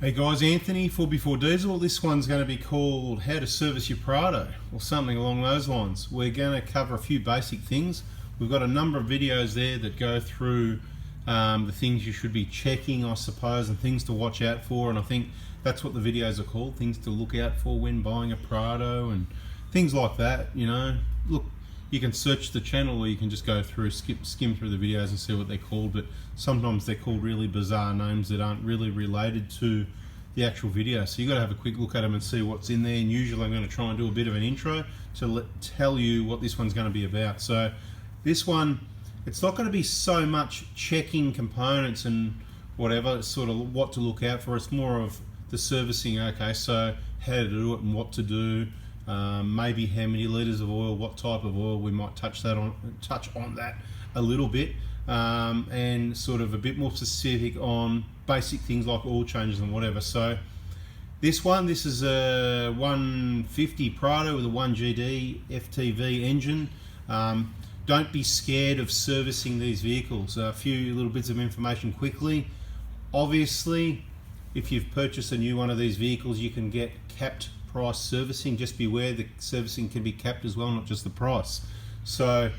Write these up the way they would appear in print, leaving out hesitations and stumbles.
Hey guys, Anthony, 4x4 Diesel. This one's going to be called How to Service Your Prado, or something along those lines. We're going to cover a few basic things. We've got a number of videos there that go through the things you should be checking, I suppose, and things to watch out for, and I think that's what the videos are called, things to look out for when buying a Prado and things like that, you know. Look, you can search the channel or you can just go through, skim through the videos and see what they're called, but sometimes they're called really bizarre names that aren't really related to the actual video. So you've got to have a quick look at them and see what's in there, and usually I'm going to try and do a bit of an intro to tell you what this one's going to be about. So this one, it's not going to be so much checking components and whatever, it's sort of what to look out for. It's more of the servicing, okay, so how to do it and what to do. Maybe how many litres of oil, what type of oil, we might touch on that a little bit, and sort of a bit more specific on basic things like oil changes and whatever. So this is a 150 Prado with a 1GD FTV engine. Don't be scared of servicing these vehicles. A few little bits of information quickly. Obviously, if you've purchased a new one of these vehicles, you can get capped price servicing. Just beware, the servicing can be capped as well, not just the price. So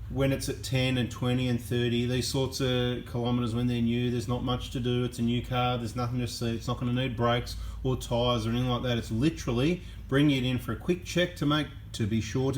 when it's at 10 and 20 and 30, these sorts of kilometers when they're new, there's not much to do. It's a new car, there's nothing to see. It's not going to need brakes or tires or anything like that. It's literally bringing it in for a quick check to be sure,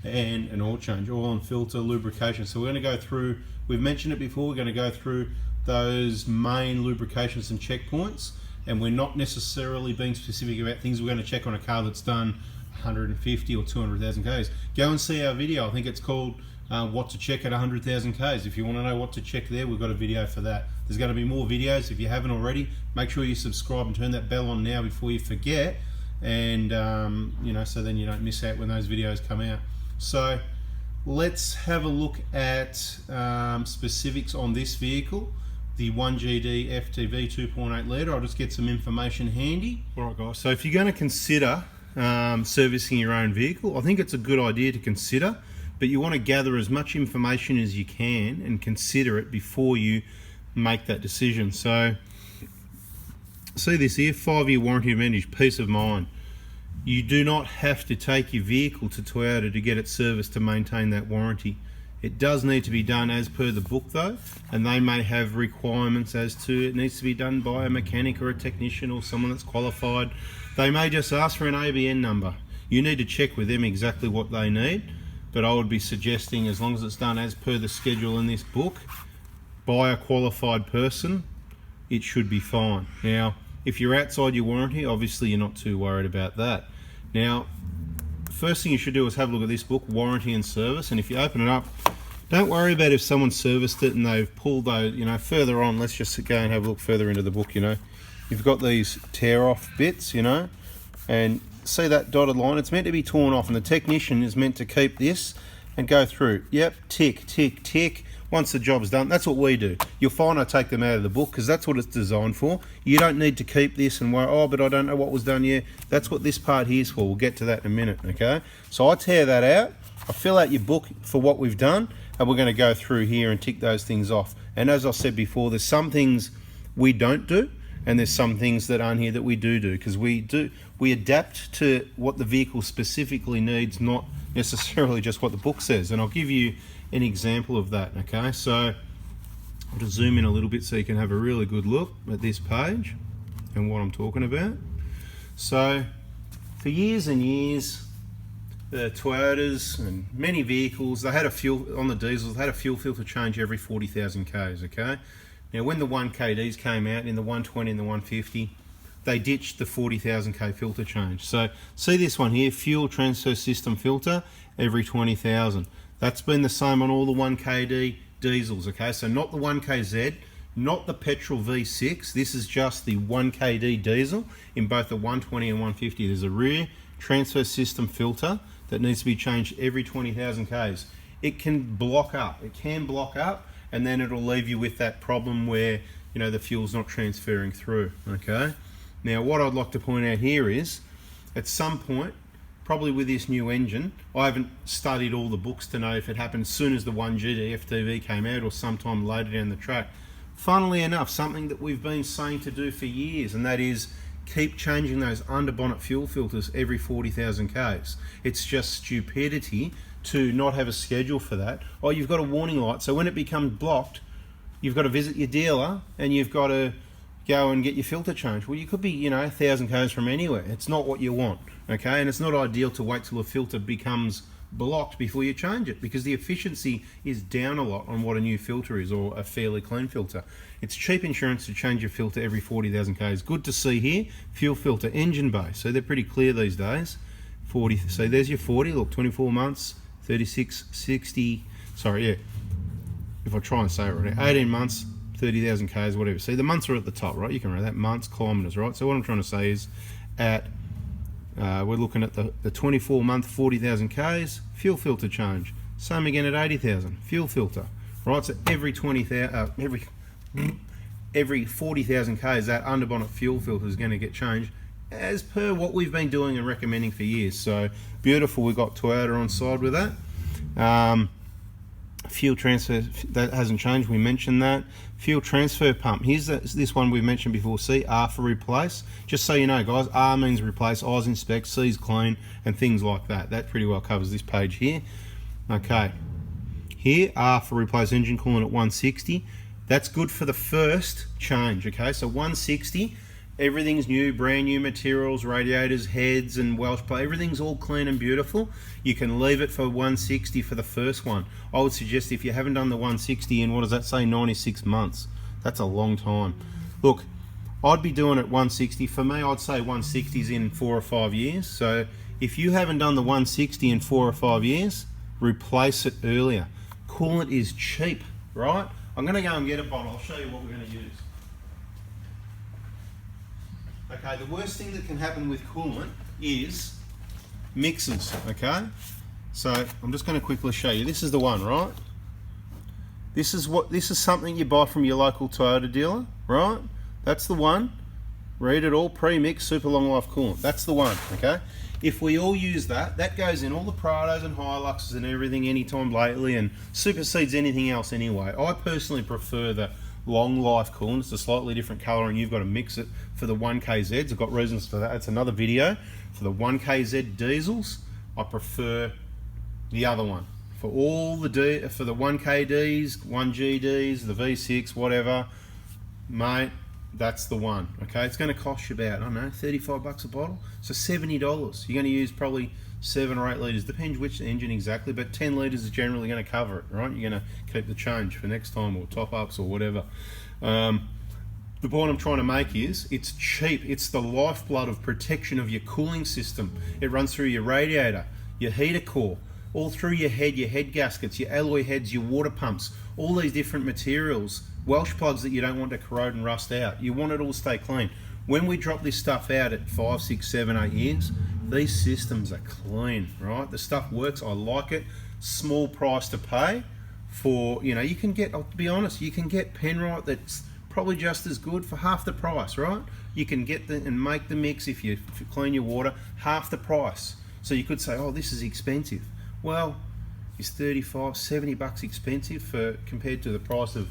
and an oil change, oil and filter, lubrication. So we're going to go through, we've mentioned it before, we're going to go through those main lubrications and checkpoints, and we're not necessarily being specific about things we're going to check on a car that's done 150 or 200,000 Ks. Go and see our video. I think it's called what to check at 100,000 Ks. If you want to know what to check there, we've got a video for that. There's going to be more videos. If you haven't already, make sure you subscribe and turn that bell on now before you forget, and you know, so then you don't miss out when those videos come out. So let's have a look at specifics on this vehicle, the 1GD FTV 2.8 litre. I'll just get some information handy. Alright guys, so if you're going to consider servicing your own vehicle, I think it's a good idea to consider, but you want to gather as much information as you can and consider it before you make that decision. So see this here, 5-year warranty advantage, peace of mind. You do not have to take your vehicle to Toyota to get it serviced to maintain that warranty. It does need to be done as per the book though, and they may have requirements as to it needs to be done by a mechanic or a technician or someone that's qualified. They may just ask for an ABN number. You need to check with them exactly what they need, but I would be suggesting, as long as it's done as per the schedule in this book by a qualified person, it should be fine. Now, if you're outside your warranty, obviously you're not too worried about that. Now, first thing you should do is have a look at this book, Warranty and Service, and if you open it up, don't worry about if someone serviced it and they've pulled those, you know, further on, let's just go and have a look further into the book, you know. You've got these tear off bits, you know, and see that dotted line, it's meant to be torn off, and the technician is meant to keep this and go through. Yep, tick, tick, tick. Once the job's done, that's what we do. You'll find I take them out of the book because that's what it's designed for. You don't need to keep this and worry, oh, but I don't know what was done here. That's what this part here is for. We'll get to that in a minute, okay? So I tear that out, I fill out your book for what we've done, and we're going to go through here and tick those things off. And as I said before, there's some things we don't do, and there's some things that aren't here that we do because we adapt to what the vehicle specifically needs, not necessarily just what the book says. And I'll give you an example of that, okay? So I'll just zoom in a little bit so you can have a really good look at this page and what I'm talking about. So for years and years, the Toyotas and many vehicles, they had a fuel, on the diesels, they had a fuel filter change every 40,000 Ks, okay? Now when the 1KDs came out in the 120 and the 150, they ditched the 40,000 K filter change. So see this one here, fuel transfer system filter every 20,000. That's been the same on all the 1KD diesels, okay? So not the 1KZ, not the petrol V6, this is just the 1KD diesel in both the 120 and 150. There's a rear transfer system filter that needs to be changed every 20,000 Ks. It can block up, and then it'll leave you with that problem where, you know, the fuel's not transferring through, okay? Now what I'd like to point out here is, at some point, probably with this new engine, I haven't studied all the books to know if it happened as soon as the 1GD FTV came out or sometime later down the track, funnily enough, something that we've been saying to do for years, and that is keep changing those under-bonnet fuel filters every 40,000 Ks. It's just stupidity to not have a schedule for that. Oh, you've got a warning light, so when it becomes blocked, you've got to visit your dealer and you've got to go and get your filter changed. Well, you could be, 1,000 Ks from anywhere. It's not what you want, okay? And it's not ideal to wait till a filter becomes blocked before you change it, because the efficiency is down a lot on what a new filter is, or a fairly clean filter. It's cheap insurance to change your filter every 40,000 Ks. Good to see here, fuel filter, engine bay. So they're pretty clear these days. 40, so there's your 40, look, 24 months, 36, 60, sorry, yeah. If I try and say it right, 18 months, 30,000 Ks, whatever. See, the months are at the top, right? You can remember that, months, kilometers, right? So what I'm trying to say is at we're looking at the 24 month 40,000 Ks fuel filter change. Same again at 80,000 fuel filter, right? So every 40,000 Ks that under-bonnet fuel filter is going to get changed as per what we've been doing and recommending for years. So beautiful, we've got Toyota on side with that. Fuel transfer, that hasn't changed, we mentioned that. Fuel transfer pump, here's this one we've mentioned before. C, R for replace. Just so you know, guys, R means replace, I's inspect, C's clean, and things like that. That pretty well covers this page here. Okay, here, R for replace engine coolant at 160. That's good for the first change, okay? So 160, everything's new, brand new materials, radiators, heads, and Welsh plate. Everything's all clean and beautiful. You can leave it for 160 for the first one. I would suggest if you haven't done the 160 in, what does that say, 96 months. That's a long time. Look, I'd be doing it 160. For me, I'd say 160's in 4 or 5 years. So if you haven't done the 160 in 4 or 5 years, replace it earlier. Coolant is cheap, right? I'm going to go and get a bottle. I'll show you what we're going to use. Okay, the worst thing that can happen with coolant is mixes, okay? So I'm just going to quickly show you. This is the one, right? This is something you buy from your local Toyota dealer, right? That's the one. Read it all, pre-mixed, super long life coolant. That's the one, okay? If we all use that, that goes in all the Prados and Hiluxes and everything anytime lately, and supersedes anything else anyway. I personally prefer the long life coolant. It's a slightly different color, and you've got to mix it for the 1KZs. I've got reasons for that. It's another video. For the 1KZ diesels, I prefer the other one. For all the for the 1KDs, 1GDs, the V6, whatever, mate, that's the one. Okay, it's going to cost you about, I don't know, 35 bucks a bottle. So $70. You're going to use probably 7 or 8 litres, depends which engine exactly, but 10 litres is generally going to cover it, right? You're going to keep the change for next time, or top ups or whatever. The point I'm trying to make is it's cheap. It's the lifeblood of protection of your cooling system. It runs through your radiator, your heater core, all through your head gaskets, your alloy heads, your water pumps, all these different materials, Welsh plugs that you don't want to corrode and rust out. You want it all to stay clean. When we drop this stuff out at 5, 6, 7, 8 years, these systems are clean, right? The stuff works, I like it. Small price to pay for, you can get, to be honest, you can get Penrite that's probably just as good for half the price, right? You can get and make the mix if you clean your water, half the price. So you could say, oh, this is expensive. Well, is 35, 70 bucks expensive compared to the price of,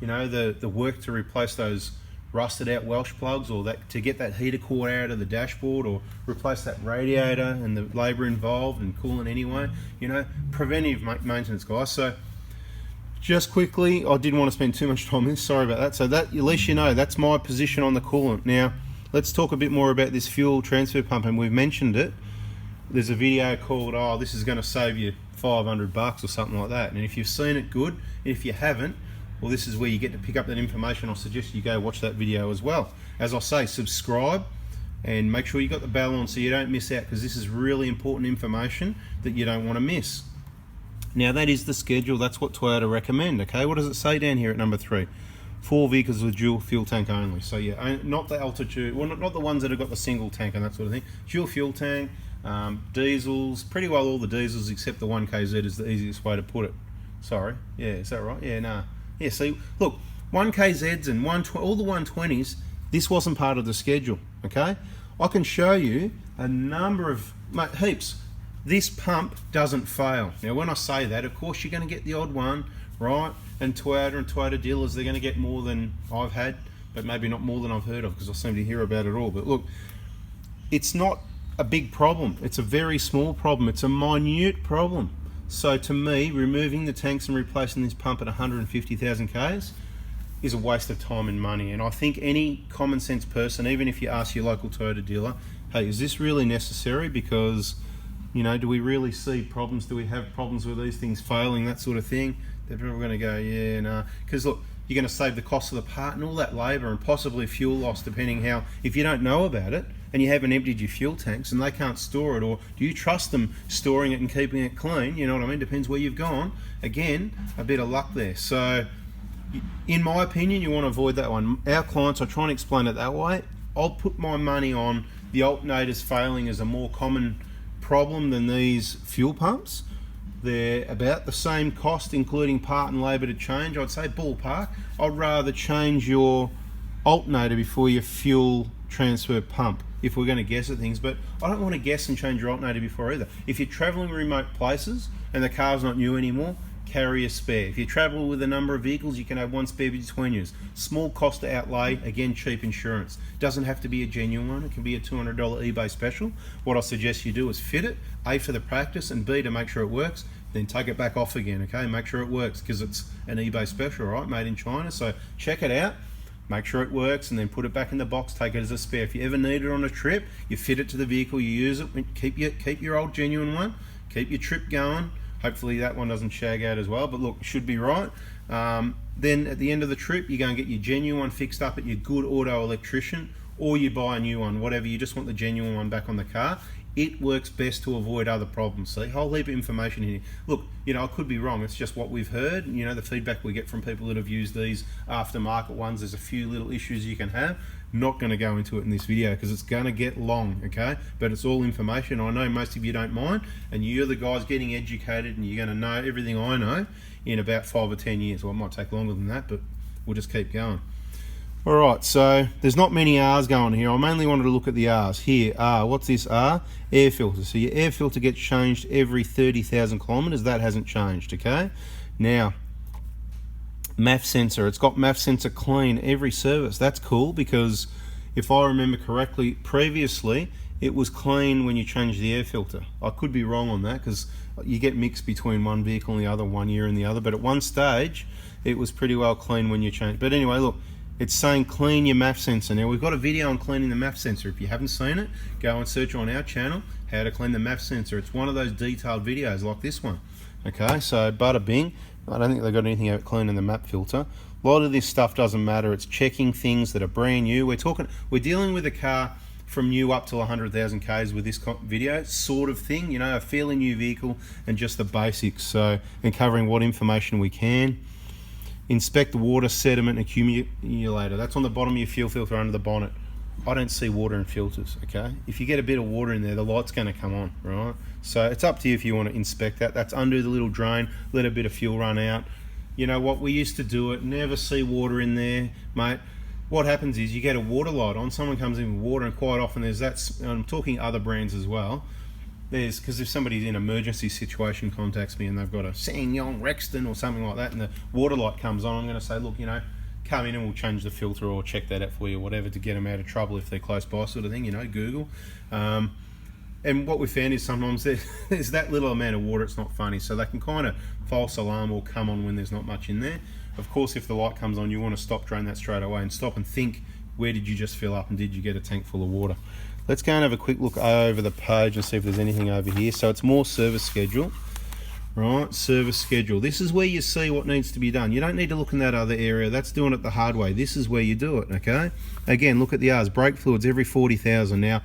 the work to replace those rusted out Welsh plugs, or that to get that heater core out of the dashboard, or replace that radiator and the labour involved and coolant anyway. Preventive maintenance, guys. So just quickly, I didn't want to spend too much time on this, sorry about that. So that, at least that's my position on the coolant. Now let's talk a bit more about this fuel transfer pump, and we've mentioned it. There's a video called, oh, this is going to save you 500 bucks or something like that. And if you've seen it, good. If you haven't, well, this is where you get to pick up that information. I suggest you go watch that video as well. As I say, subscribe and make sure you got the bell on so you don't miss out, because this is really important information that you don't want to miss. Now that is the schedule. That's what Toyota recommend. Okay, what does it say down here at number 3? 4 vehicles with dual fuel tank only. So yeah, not the altitude, well, not the ones that have got the single tank and that sort of thing. Dual fuel tank, diesels, pretty well all the diesels except the 1KZ is the easiest way to put it. Sorry, yeah, is that right? Yeah, nah. Yeah, see, look, 1KZs and all the 120s, this wasn't part of the schedule, okay? I can show you a number of, heaps. This pump doesn't fail. Now, when I say that, of course, you're going to get the odd one, right? and Toyota dealers, they're going to get more than I've had, but maybe not more than I've heard of, because I seem to hear about it all. But look, it's not a big problem. It's a very small problem. It's a minute problem. So to me, removing the tanks and replacing this pump at 150,000 Ks is a waste of time and money. And I think any common sense person, even if you ask your local Toyota dealer, hey, is this really necessary? Because, you know, do we really see problems? Do we have problems with these things failing, that sort of thing? They're probably going to go, yeah, no. Because look, you're going to save the cost of the part and all that labour and possibly fuel loss, depending how, if you don't know about it and you haven't emptied your fuel tanks and they can't store it, or do you trust them storing it and keeping it clean? You know what I mean? Depends where you've gone. Again, a bit of luck there. So in my opinion, you want to avoid that one. Our clients, I try and explain it that way. I'll put my money on the alternators failing as a more common problem than these fuel pumps. They're about the same cost, including part and labour to change. I'd say ballpark. I'd rather change your alternator before your fuel transfer pump, if we're going to guess at things. But I don't want to guess and change your alternator before either. If you're travelling remote places and the car's not new anymore, carry a spare. If you travel with a number of vehicles, you can have one spare between you. Small cost to outlay, again, cheap insurance. Doesn't have to be a genuine one. It can be a $200 eBay special. What I suggest you do is fit it, A, for the practice, and B, to make sure it works. Then take it back off again, okay? Make sure it works, because it's an eBay special, right? Made in China. So check it out, make sure it works, and then put it back in the box, take it as a spare. If you ever need it on a trip, you fit it to the vehicle, you use it, keep your old genuine one, keep your trip going. Hopefully that one doesn't shag out as well, but look, it should be right. Then at the end of the trip, you go and get your genuine one fixed up at your good auto electrician, or you buy a new one, whatever. You just want the genuine one back on the car. It works best to avoid other problems. See, whole heap of information here. Look, you know, I could be wrong. It's just what we've heard. You know, the feedback we get from people that have used these aftermarket ones. There's a few little issues you can have. Not going to go into it in this video because it's going to get long, okay? But it's all information. I know most of you don't mind, and you're the guys getting educated, and you're going to know everything I know in about 5 or 10 years. Well, it might take longer than that, but we'll just keep going. All right, so there's not many R's going here. I mainly wanted to look at the R's. Here, R, what's this R? Air filter. So your air filter gets changed every 30,000 kilometers. That hasn't changed, okay? Now, MAF sensor. It's got MAF sensor clean every service. That's cool, because if I remember correctly, previously, it was clean when you change the air filter. I could be wrong on that, because you get mixed between one vehicle and the other, 1 year and the other. But at one stage, it was pretty well clean when you change. But anyway, look. It's saying clean your MAF sensor. Now, we've got a video on cleaning the MAF sensor. If you haven't seen it, go and search on our channel, how to clean the MAF sensor. It's one of those detailed videos like this one. Okay, so bada bing. I don't think they've got anything about cleaning the MAP filter. A lot of this stuff doesn't matter. It's checking things that are brand new. We're dealing with a car from new up to 100,000 Ks with this video sort of thing, you know, a fairly new vehicle and just the basics. So, and covering what information we can. Inspect the water, sediment, accumulator. That's on the bottom of your fuel filter under the bonnet. I don't see water in filters, okay? If you get a bit of water in there, the light's going to come on, right? So it's up to you if you want to inspect that. That's under the little drain. Let a bit of fuel run out. You know what? We used to do it. Never see water in there, mate. What happens is you get a water light on. Someone comes in with water, and quite often there's that. I'm talking other brands as well. Because if somebody's in an emergency situation contacts me and they've got a Sanyong Rexton or something like that, and the water light comes on, I'm going to say, look, you know, come in and we'll change the filter or check that out for you or whatever, to get them out of trouble if they're close by, sort of thing, you know, Google. And what we found is sometimes there's that little amount of water, it's not funny, so they can kind of false alarm or come on when there's not much in there. Of course, if the light comes on, you want to stop, drain that straight away, and stop and think, where did you just fill up, and did you get a tank full of water? Let's go and have a quick look over the page and see if there's anything over here. So it's more service schedule, right? Service schedule. This is where you see what needs to be done. You don't need to look in that other area. That's doing it the hard way. This is where you do it, okay? Again, look at the R's. Brake fluids every 40,000. Now,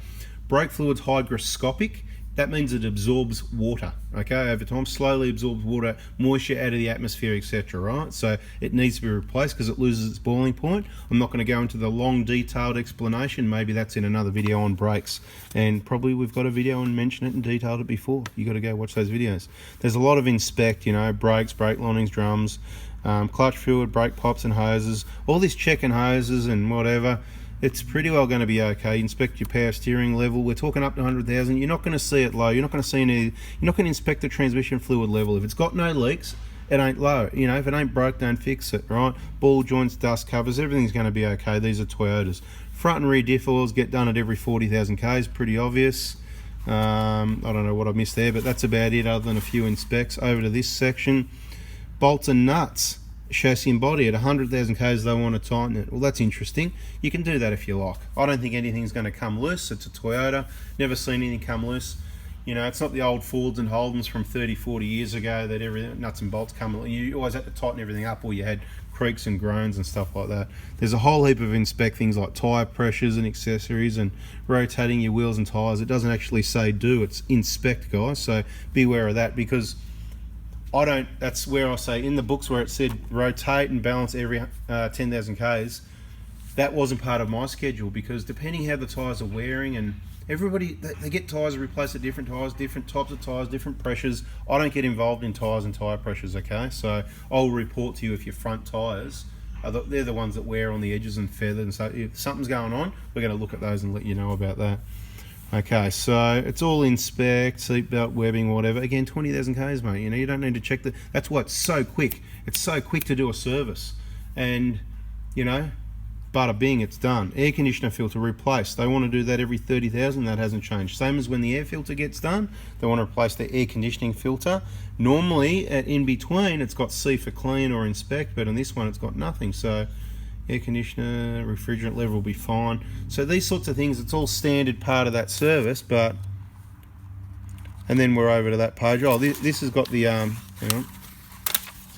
brake fluids hygroscopic. That means it absorbs water, okay, over time, slowly absorbs water, moisture out of the atmosphere, etc., right? So it needs to be replaced because it loses its boiling point. I'm not going to go into the long, detailed explanation. Maybe that's in another video on brakes, and probably we've got a video and mentioned it and detailed it before. You got to go watch those videos. There's a lot of inspect, you know, brakes, brake linings, drums, clutch fluid, brake pipes and hoses, all this checking hoses and whatever. It's pretty well going to be okay. Inspect your power steering level. We're talking up to 100,000. You're not going to see it low. You're not going to see any. You're not going to inspect the transmission fluid level. If it's got no leaks it ain't low. You know, if it ain't broke, don't fix it, right? Ball joints, dust covers, everything's going to be okay. These are Toyotas. Front and rear diff oils get done at every 40,000 Ks, pretty obvious. I don't know what I missed there, but that's about it other than a few inspects. Over to this section, bolts and nuts, chassis and body at 100,000 Ks they want to tighten it. Well, that's interesting. You can do that if you like. I don't think anything's going to come loose. It's a Toyota. Never seen anything come loose. You know, it's not the old Fords and Holdens from 30, 40 years ago that everything, nuts and bolts come. You always had to tighten everything up, or you had creaks and groans and stuff like that. There's a whole heap of inspect things like tyre pressures and accessories and rotating your wheels and tyres. It doesn't actually say do, it's inspect, guys. So beware of that, because I don't, that's where I say in the books where it said rotate and balance every 10,000 Ks, that wasn't part of my schedule, because depending how the tyres are wearing, and everybody, they get tyres replaced at different tyres, different types of tyres, different pressures. I don't get involved in tyres and tyre pressures, okay? So I'll report to you if your front tyres, they're the ones that wear on the edges and feather, and so if something's going on, we're going to look at those and let you know about that. Okay, so it's all inspect, seatbelt, webbing, whatever. Again, 20,000 Ks, mate. You know, you don't need to check the. That's why it's so quick. It's so quick to do a service, and you know, bada bing, it's done. Air conditioner filter replaced. They want to do that every 30,000. That hasn't changed. Same as when the air filter gets done. They want to replace the air conditioning filter. Normally, in between, it's got C for clean or inspect, but on this one, it's got nothing. So air conditioner, refrigerant level will be fine. So these sorts of things, it's all standard part of that service. But and then we're over to that page. Oh, this has got the hang on.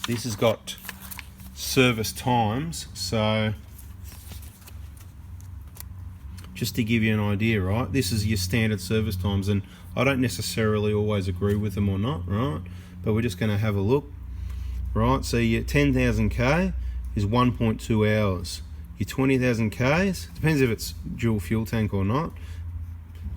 This has got service times. So just to give you an idea, right? This is your standard service times, and I don't necessarily always agree with them or not, right? But we're just going to have a look, right? So your 10,000 K is 1.2 hours. Your 20,000 Ks, depends if it's dual fuel tank or not.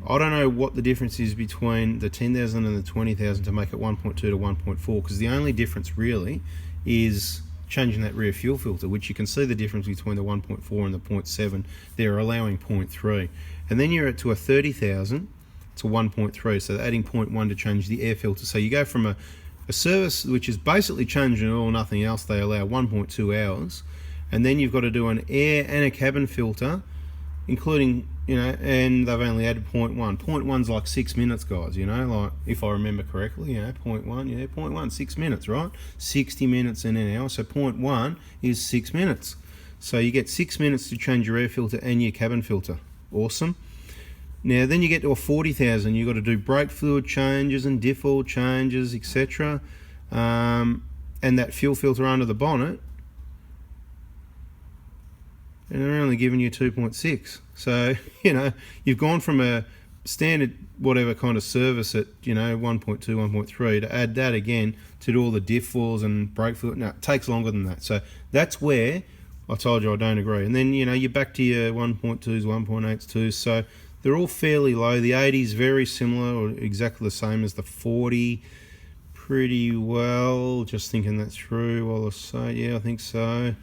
I don't know what the difference is between the 10,000 and the 20,000 to make it 1.2 to 1.4, because the only difference really is changing that rear fuel filter, which you can see the difference between the 1.4 and the 0.7. They're allowing 0.3. And then you're to a 30,000 to 1.3, so adding 0.1 to change the air filter. So you go from a service which is basically changing oil, nothing else, they allow 1.2 hours, and then you've got to do an air and a cabin filter, including, you know, and they've only added 0.1. 0.1's like 6 minutes, guys, you know, like if I remember correctly, you know, 0.1, yeah, 0.1, 6 minutes, right? 60 minutes in an hour, so 0.1 is 6 minutes. So you get 6 minutes to change your air filter and your cabin filter. Awesome. Now then you get to a 40,000, you've got to do brake fluid changes and diff oil changes, etc. And that fuel filter under the bonnet, and they're only giving you 2.6. So, you know, you've gone from a standard whatever kind of service at, you know, 1.2, 1.3 to add that again to do all the diff oils and brake fluid. No, it takes longer than that. So that's where I told you I don't agree. And then, you know, you're back to your 1.2s, 1.8s, 2s. So they're all fairly low. The 80 is very similar or exactly the same as the 40. Pretty well. Just thinking that through while I say, yeah, I think so.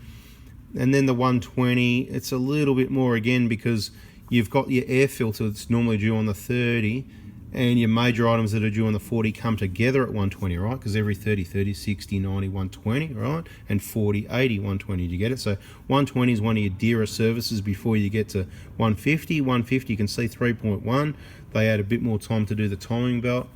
And then the 120, it's a little bit more again because you've got your air filter that's normally due on the 30, and your major items that are due on the 40 come together at 120, right? Because every 30, 30, 60, 90, 120, right? And 40, 80, 120, do you get it? So 120 is one of your dearer services before you get to 150. 150, you can see 3.1. They add a bit more time to do the timing belt.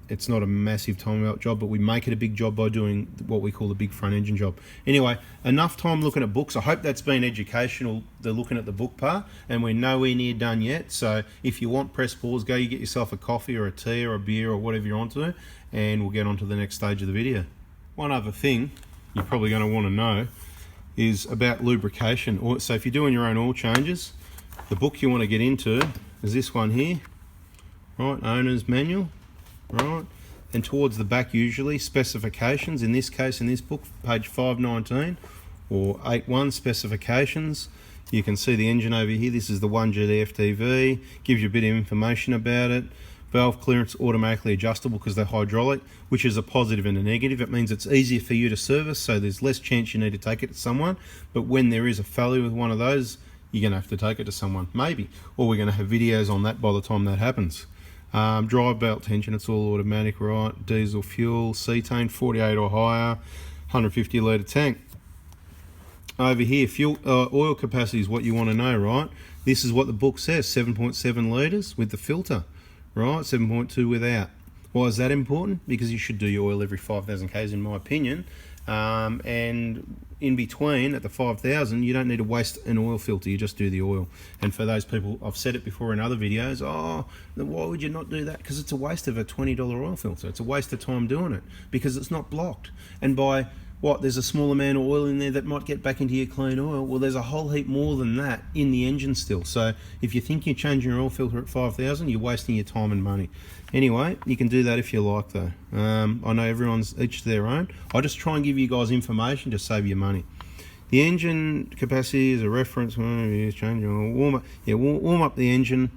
It's not a massive timing belt job, but we make it a big job by doing what we call the big front engine job. Anyway, enough time looking at books. I hope that's been educational, the looking at the book part, and we're nowhere near done yet. So if you want, press pause, go, you get yourself a coffee or a tea or a beer or whatever you're onto, and we'll get on to the next stage of the video. One other thing you're probably going to want to know is about lubrication. So if you're doing your own oil changes, the book you want to get into is this one here. Right, owner's manual, right, and towards the back usually specifications. In this case, in this book, page 519 or 81 specifications. You can see the engine over here. This is the 1GT FTV. Gives you a bit of information about it. Valve clearance automatically adjustable because they're hydraulic, which is a positive and a negative. It means it's easier for you to service, so there's less chance you need to take it to someone. But when there is a failure with one of those, you're going to have to take it to someone, maybe, or we're going to have videos on that by the time that happens. Drive belt tension, it's all automatic, right? Diesel fuel, cetane 48 or higher, 150 litre tank. Over here, fuel oil capacity is what you want to know, right? This is what the book says, 7.7 litres with the filter, right? 7.2 without. Why is that important? Because you should do your oil every 5,000 k's, in my opinion. And in between, at the 5,000, you don't need to waste an oil filter, you just do the oil. And for those people, I've said it before in other videos, oh, why would you not do that? Because it's a waste of a $20 oil filter. It's a waste of time doing it because it's not blocked. And by there's a small amount of oil in there that might get back into your clean oil. Well, there's a whole heap more than that in the engine still. So if you think you're changing your oil filter at 5,000, you're wasting your time and money. Anyway, you can do that if you like though. I know everyone's each to their own. I just try and give you guys information to save you money. The engine capacity is a reference. Change your warm up. Yeah, warm up the engine.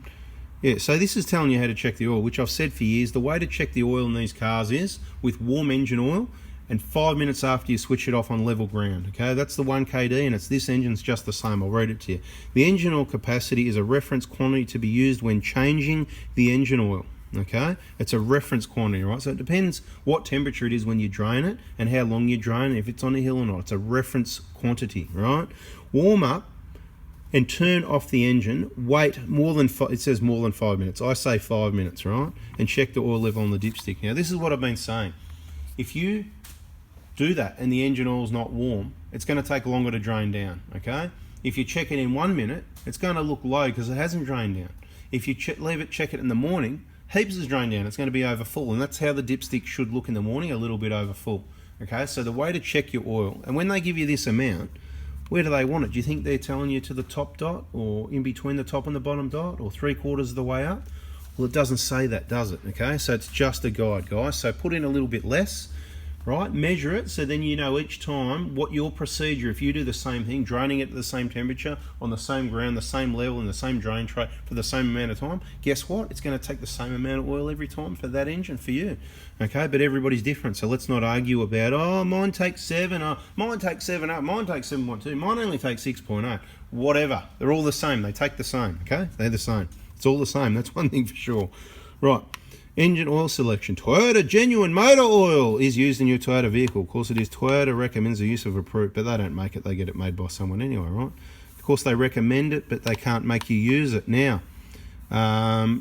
Yeah, so this is telling you how to check the oil, which I've said for years. The way to check the oil in these cars is with warm engine oil, and 5 minutes after you switch it off on level ground. Okay, that's the 1 kd, and it's this engine's just the same. I'll read it to you. The engine oil capacity is a reference quantity to be used when changing the engine oil. Okay, it's a reference quantity, right? So it depends what temperature it is when you drain it and how long you drain it, if it's on a hill or not. It's a reference quantity, right? Warm up and turn off the engine. Wait more than it says more than 5 minutes. I say 5 minutes, right? And check the oil level on the dipstick. Now this is what I've been saying. If you do that and the engine oil's not warm, it's going to take longer to drain down. Okay, if you check it in 1 minute, it's going to look low because it hasn't drained down. If you check it in the morning, heaps is drained down. It's going to be over full, and that's how the dipstick should look in the morning, a little bit over full. Okay, so the way to check your oil, and when they give you this amount, where do they want it? Do you think they're telling you to the top dot, or in between the top and the bottom dot, or 3/4 of the way up? Well, it doesn't say that, does it? Okay, so it's just a guide, guys. So put in a little bit less, right? Measure it, so then you know each time what your procedure, if you do the same thing, draining it at the same temperature, on the same ground, the same level, in the same drain tray for the same amount of time, guess what? It's going to take the same amount of oil every time for that engine, for you. Okay, but everybody's different, so let's not argue about, oh, mine takes 7, oh, mine takes 7 up, mine takes 7.2, mine only takes 6.8. Whatever, they're all the same, they take the same, okay? They're the same. It's all the same, that's one thing for sure. Right. Engine oil selection. Toyota genuine motor oil is used in your Toyota vehicle. Of course it is. Toyota recommends the use of approved, but they don't make it. They get it made by someone anyway, right? Of course they recommend it, but they can't make you use it. Now,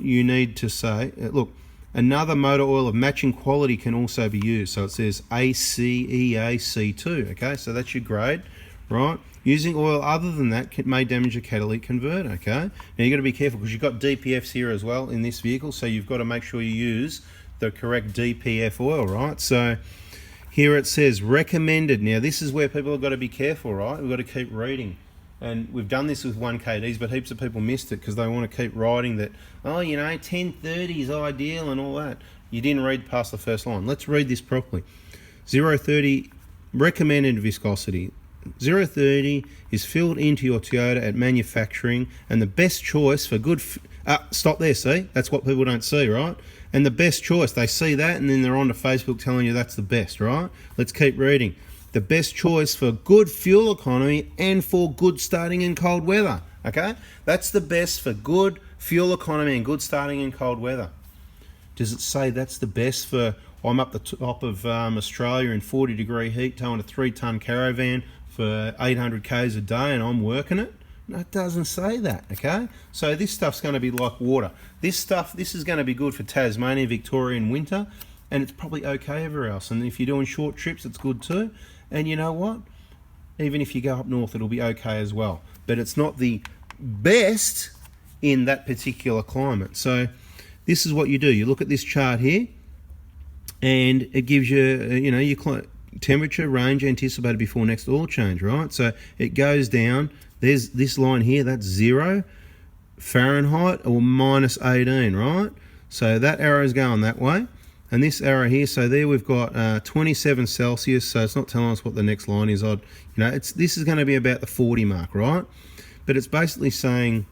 you need to say, look, another motor oil of matching quality can also be used. So it says ACEAC2, okay? So that's your grade, right? Using oil other than that may damage the catalytic converter, okay? Now you've got to be careful because you've got DPFs here as well in this vehicle, so you've got to make sure you use the correct DPF oil, right? So here it says recommended. Now this is where people have got to be careful, right? We've got to keep reading. And we've done this with 1 kds, but heaps of people missed it because they want to keep writing that, oh, you know, 1030 is ideal and all that. You didn't read past the first line. Let's read this properly. 030 recommended viscosity. 030 is filled into your Toyota at manufacturing, and the best choice for good stop there, see? That's what people don't see, right? And the best choice, they see that and then they're on to Facebook telling you that's the best, right? Let's keep reading. The best choice for good fuel economy and for good starting in cold weather, okay? That's the best for good fuel economy and good starting in cold weather. Does it say that's the best for, I'm up the top of Australia in 40-degree heat towing a 3-ton caravan for 800 k's a day and I'm working it? No, it doesn't say that, okay? So this stuff's going to be like water. This is going to be good for Tasmania, Victoria in winter, and it's probably okay everywhere else. And if you're doing short trips, it's good too. And you know what? Even if you go up north, it'll be okay as well. But it's not the best in that particular climate. So this is what you do. You look at this chart here, and it gives you, you know, your temperature range anticipated before next oil change, right? So it goes down. There's this line here, that's 0 Fahrenheit or minus 18, right? So that arrow is going that way. And this arrow here, so there we've got 27 Celsius, so it's not telling us what the next line is. This is going to be about the 40 mark, right? But it's basically saying,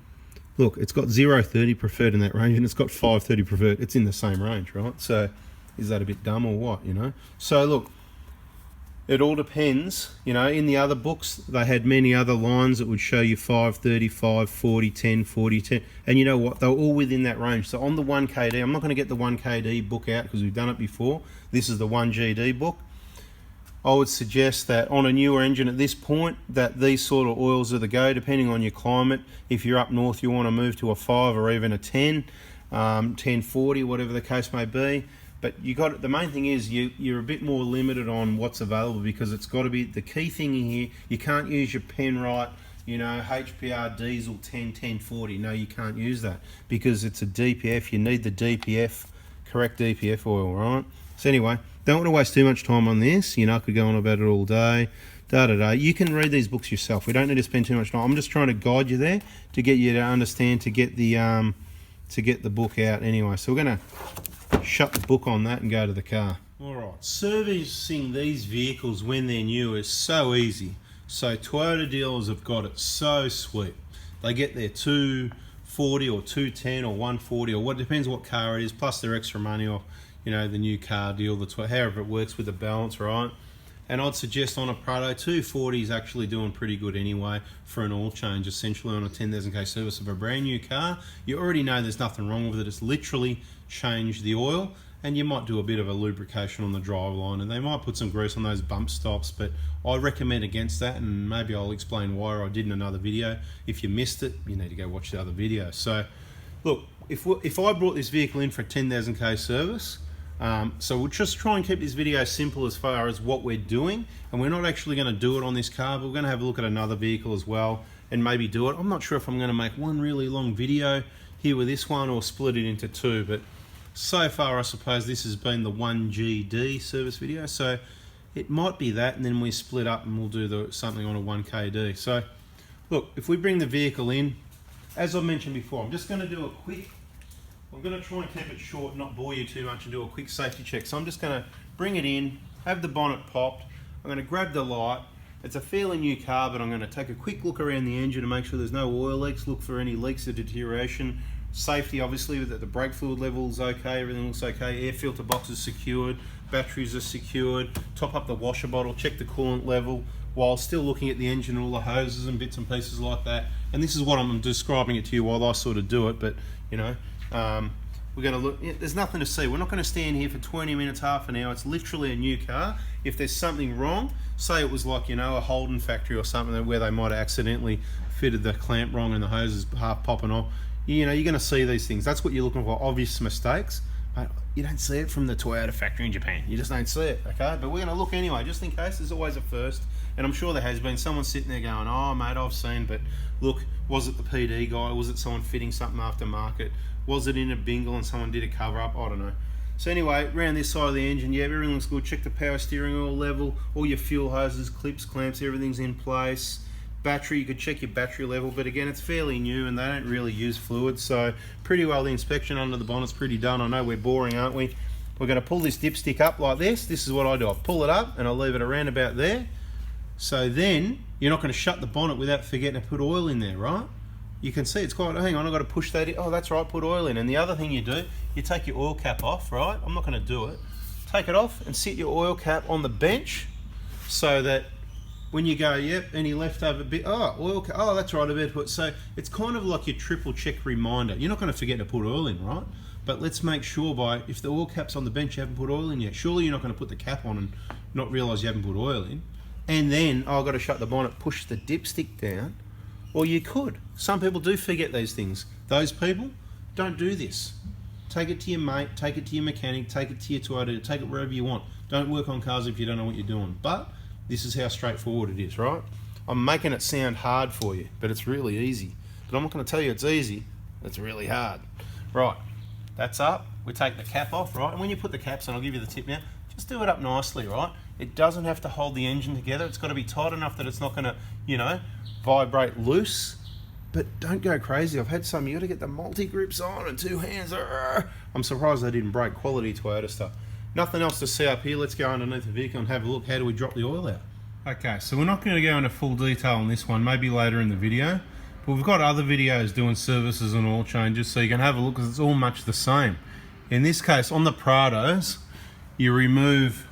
look, it's got 030 preferred in that range, and it's got 530 preferred. It's in the same range, right? So is that a bit dumb or what, you know? So look, It all depends. You know, in the other books, they had many other lines that would show you 5, 35, 40, 10, 40, 10. And you know what? They're all within that range. So on the 1KD, I'm not going to get the 1KD book out because we've done it before. This is the 1GD book. I would suggest that on a newer engine at this point, that these sort of oils are the go, depending on your climate. If you're up north, you want to move to a 5 or even a 10, 1040, whatever the case may be. But you got the main thing is you're a bit more limited on what's available, because it's got to be the key thing in here. You can't use your Penrite, you know, HPR diesel 1040. No, you can't use that because it's a DPF. You need the DPF, correct DPF oil, right? So anyway, don't want to waste too much time on this. You know, I could go on about it all day. You can read these books yourself. We don't need to spend too much time. I'm just trying to guide you there to get you to understand, to get the book out anyway. So we're gonna shut the book on that and go to the car. Alright, servicing these vehicles when they're new is so easy. So Toyota dealers have got it so sweet. They get their 240 or 210 or 140 or what, depends what car it is, plus their extra money off, you know, the new car deal, however it works with the balance, right? And I'd suggest on a Prado, 240 is actually doing pretty good anyway for an oil change, essentially on a 10,000k service of a brand new car. You already know there's nothing wrong with it. It's literally changed the oil, and you might do a bit of a lubrication on the driveline, and they might put some grease on those bump stops, but I recommend against that, and maybe I'll explain why I did in another video. If you missed it, you need to go watch the other video. So look, if I brought this vehicle in for a 10,000k service, so we'll just try and keep this video simple as far as what we're doing, and we're not actually going to do it on this car, but we're going to have a look at another vehicle as well and maybe do it. I'm not sure if I'm going to make one really long video here with this one or split it into two, but so far I suppose this has been the 1GD service video, so it might be that, and then we split up and we'll do something on a 1KD. So look, if we bring the vehicle in, as I mentioned before, I'm just going to do a quick, I'm going to try and keep it short, not bore you too much, and do a quick safety check. So I'm just going to bring it in, have the bonnet popped, I'm going to grab the light. It's a fairly new car, but I'm going to take a quick look around the engine to make sure there's no oil leaks, look for any leaks of deterioration. Safety, obviously, that the brake fluid level is okay, everything looks okay, air filter box is secured, batteries are secured, top up the washer bottle, check the coolant level, while still looking at the engine and all the hoses and bits and pieces like that. And this is what I'm describing it to you while I sort of do it, but you know, we're going to look, there's nothing to see. We're not going to stand here for 20 minutes, half an hour. It's literally a new car. If there's something wrong, say it was like, you know, a Holden factory or something where they might have accidentally fitted the clamp wrong and the hose is half popping off, you know, you're going to see these things. That's what you're looking for, obvious mistakes. But you don't see it from the Toyota factory in Japan. You just don't see it, okay? But we're going to look anyway, just in case. There's always a first. And I'm sure there has been someone sitting there going, oh, mate, I've seen, but look, was it the PD guy? Was it someone fitting something aftermarket? Was it in a bingle and someone did a cover up? I don't know. So anyway, around this side of the engine, yeah, everything looks good. Check the power steering oil level, all your fuel hoses, clips, clamps, everything's in place. Battery, you could check your battery level, but again, it's fairly new and they don't really use fluid, so pretty well the inspection under the bonnet's pretty done. I know we're boring, aren't we? We're going to pull this dipstick up like this. This is what I do. I pull it up and I leave it around about there. So then you're not going to shut the bonnet without forgetting to put oil in there, right? You can see it's quite, hang on, I've got to push that in. Oh, that's right, put oil in. And the other thing you do, you take your oil cap off, right? I'm not going to do it. Take it off and sit your oil cap on the bench so that when you go, yep, any leftover bit, oh, oil cap, oh, that's right, I better put, so it's kind of like your triple check reminder. You're not going to forget to put oil in, right? But let's make sure by, if the oil cap's on the bench, you haven't put oil in yet. Surely you're not going to put the cap on and not realise you haven't put oil in. And then, oh, I've got to shut the bonnet, push the dipstick down. Or you could. Some people do forget these things. Those people, don't do this. Take it to your mate, take it to your mechanic, take it to your Toyota, take it wherever you want. Don't work on cars if you don't know what you're doing. But this is how straightforward it is, right? I'm making it sound hard for you, but it's really easy. But I'm not going to tell you it's easy, it's really hard. Right, that's up. We take the cap off, right? And when you put the caps on, I'll give you the tip now, just do it up nicely, right? It doesn't have to hold the engine together. It's got to be tight enough that it's not going to, you know, vibrate loose. But don't go crazy. I've had some, you got to get the multi-grips on and two hands. I'm surprised they didn't break. Quality Toyota stuff. Nothing else to see up here. Let's go underneath the vehicle and have a look. How do we drop the oil out? Okay, so we're not going to go into full detail on this one, maybe later in the video. But we've got other videos doing services and oil changes, so you can have a look because it's all much the same. In this case, on the Prados, you remove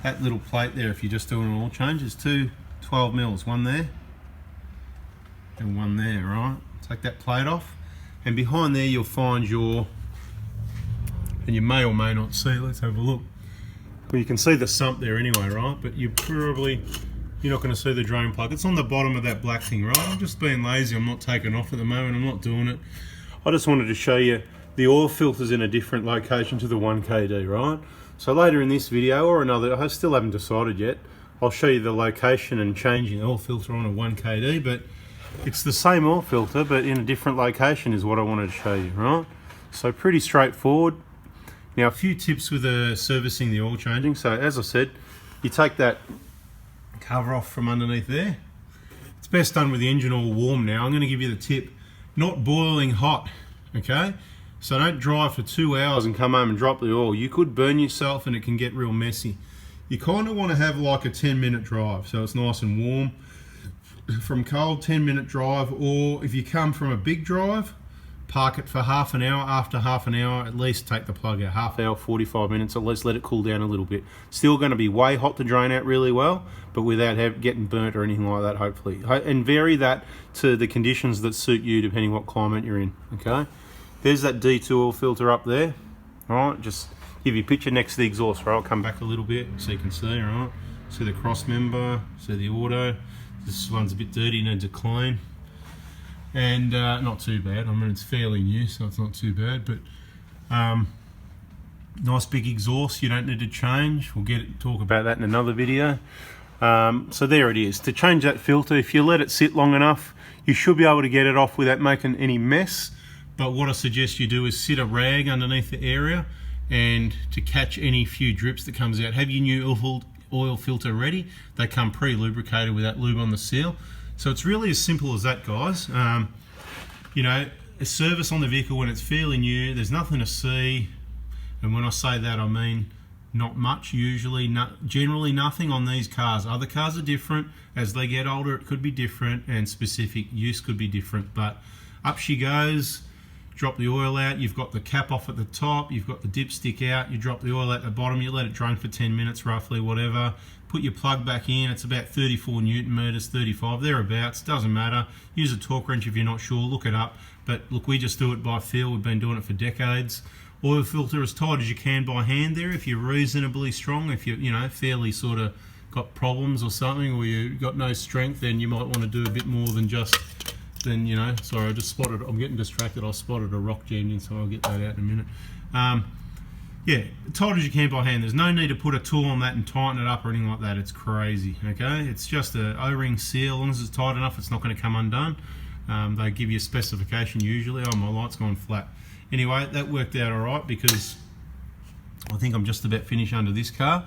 that little plate there, if you're just doing an oil change, is two 12 mils, one there and one there, right? Take that plate off, and behind there you'll find your, and you may or may not see, let's have a look. Well, you can see the sump there anyway, right? But you're not going to see the drain plug. It's on the bottom of that black thing, right? I'm just being lazy, I'm not taking off at the moment, I'm not doing it. I just wanted to show you the oil filter's in a different location to the 1KD, right? So later in this video or another, I still haven't decided yet, I'll show you the location and changing the oil filter on a 1KD, but it's the same oil filter but in a different location is what I wanted to show you, right? So pretty straightforward. Now a few tips with servicing the oil changing. So as I said, you take that cover off from underneath there. It's best done with the engine all warm now. I'm going to give you the tip, not boiling hot, okay? So don't drive for 2 hours and come home and drop the oil. You could burn yourself and it can get real messy. You kind of want to have like a 10-minute drive so it's nice and warm. From cold, 10-minute drive, or if you come from a big drive, park it for half an hour. After half an hour, at least take the plug out. Half hour, 45 minutes, at least let it cool down a little bit. Still going to be way hot to drain out really well, but without getting burnt or anything like that, hopefully. And vary that to the conditions that suit you depending what climate you're in, okay? There's that D2 oil filter up there, all right? Just give you a picture next to the exhaust, right? I'll come back a little bit so you can see, all right? See the cross member, see the auto. This one's a bit dirty, needs a clean. And not too bad. I mean, it's fairly new, so it's not too bad. But nice big exhaust. You don't need to change. We'll talk about that in another video. So there it is. To change that filter, if you let it sit long enough, you should be able to get it off without making any mess. But what I suggest you do is sit a rag underneath the area, and to catch any few drips that comes out. Have your new oil filter ready. They come pre-lubricated with that lube on the seal. So it's really as simple as that, guys. You know, a service on the vehicle when it's fairly new, there's nothing to see. And when I say that, I mean not much, usually, generally nothing on these cars. Other cars are different. As they get older, it could be different, and specific use could be different. But up she goes. Drop the oil out, you've got the cap off at the top, you've got the dipstick out, you drop the oil at the bottom, you let it drain for 10 minutes roughly, whatever. Put your plug back in, it's about 34 Newton meters, 35, thereabouts, doesn't matter. Use a torque wrench if you're not sure, look it up. But look, we just do it by feel, we've been doing it for decades. Oil filter as tight as you can by hand there, if you're reasonably strong, if you're, you know, fairly sort of got problems or something, or you've got no strength, then you might want to do a bit more than just, then, you know, sorry, I just spotted, I'm getting distracted, I spotted a rock jammed in, so I'll get that out in a minute. Yeah, tight as you can by hand. There's no need to put a tool on that and tighten it up or anything like that. It's crazy, okay? It's just a O-ring seal. As long as it's tight enough, it's not going to come undone. They give you a specification usually. Oh, my light's gone flat. Anyway, that worked out all right because I think I'm just about finished under this car.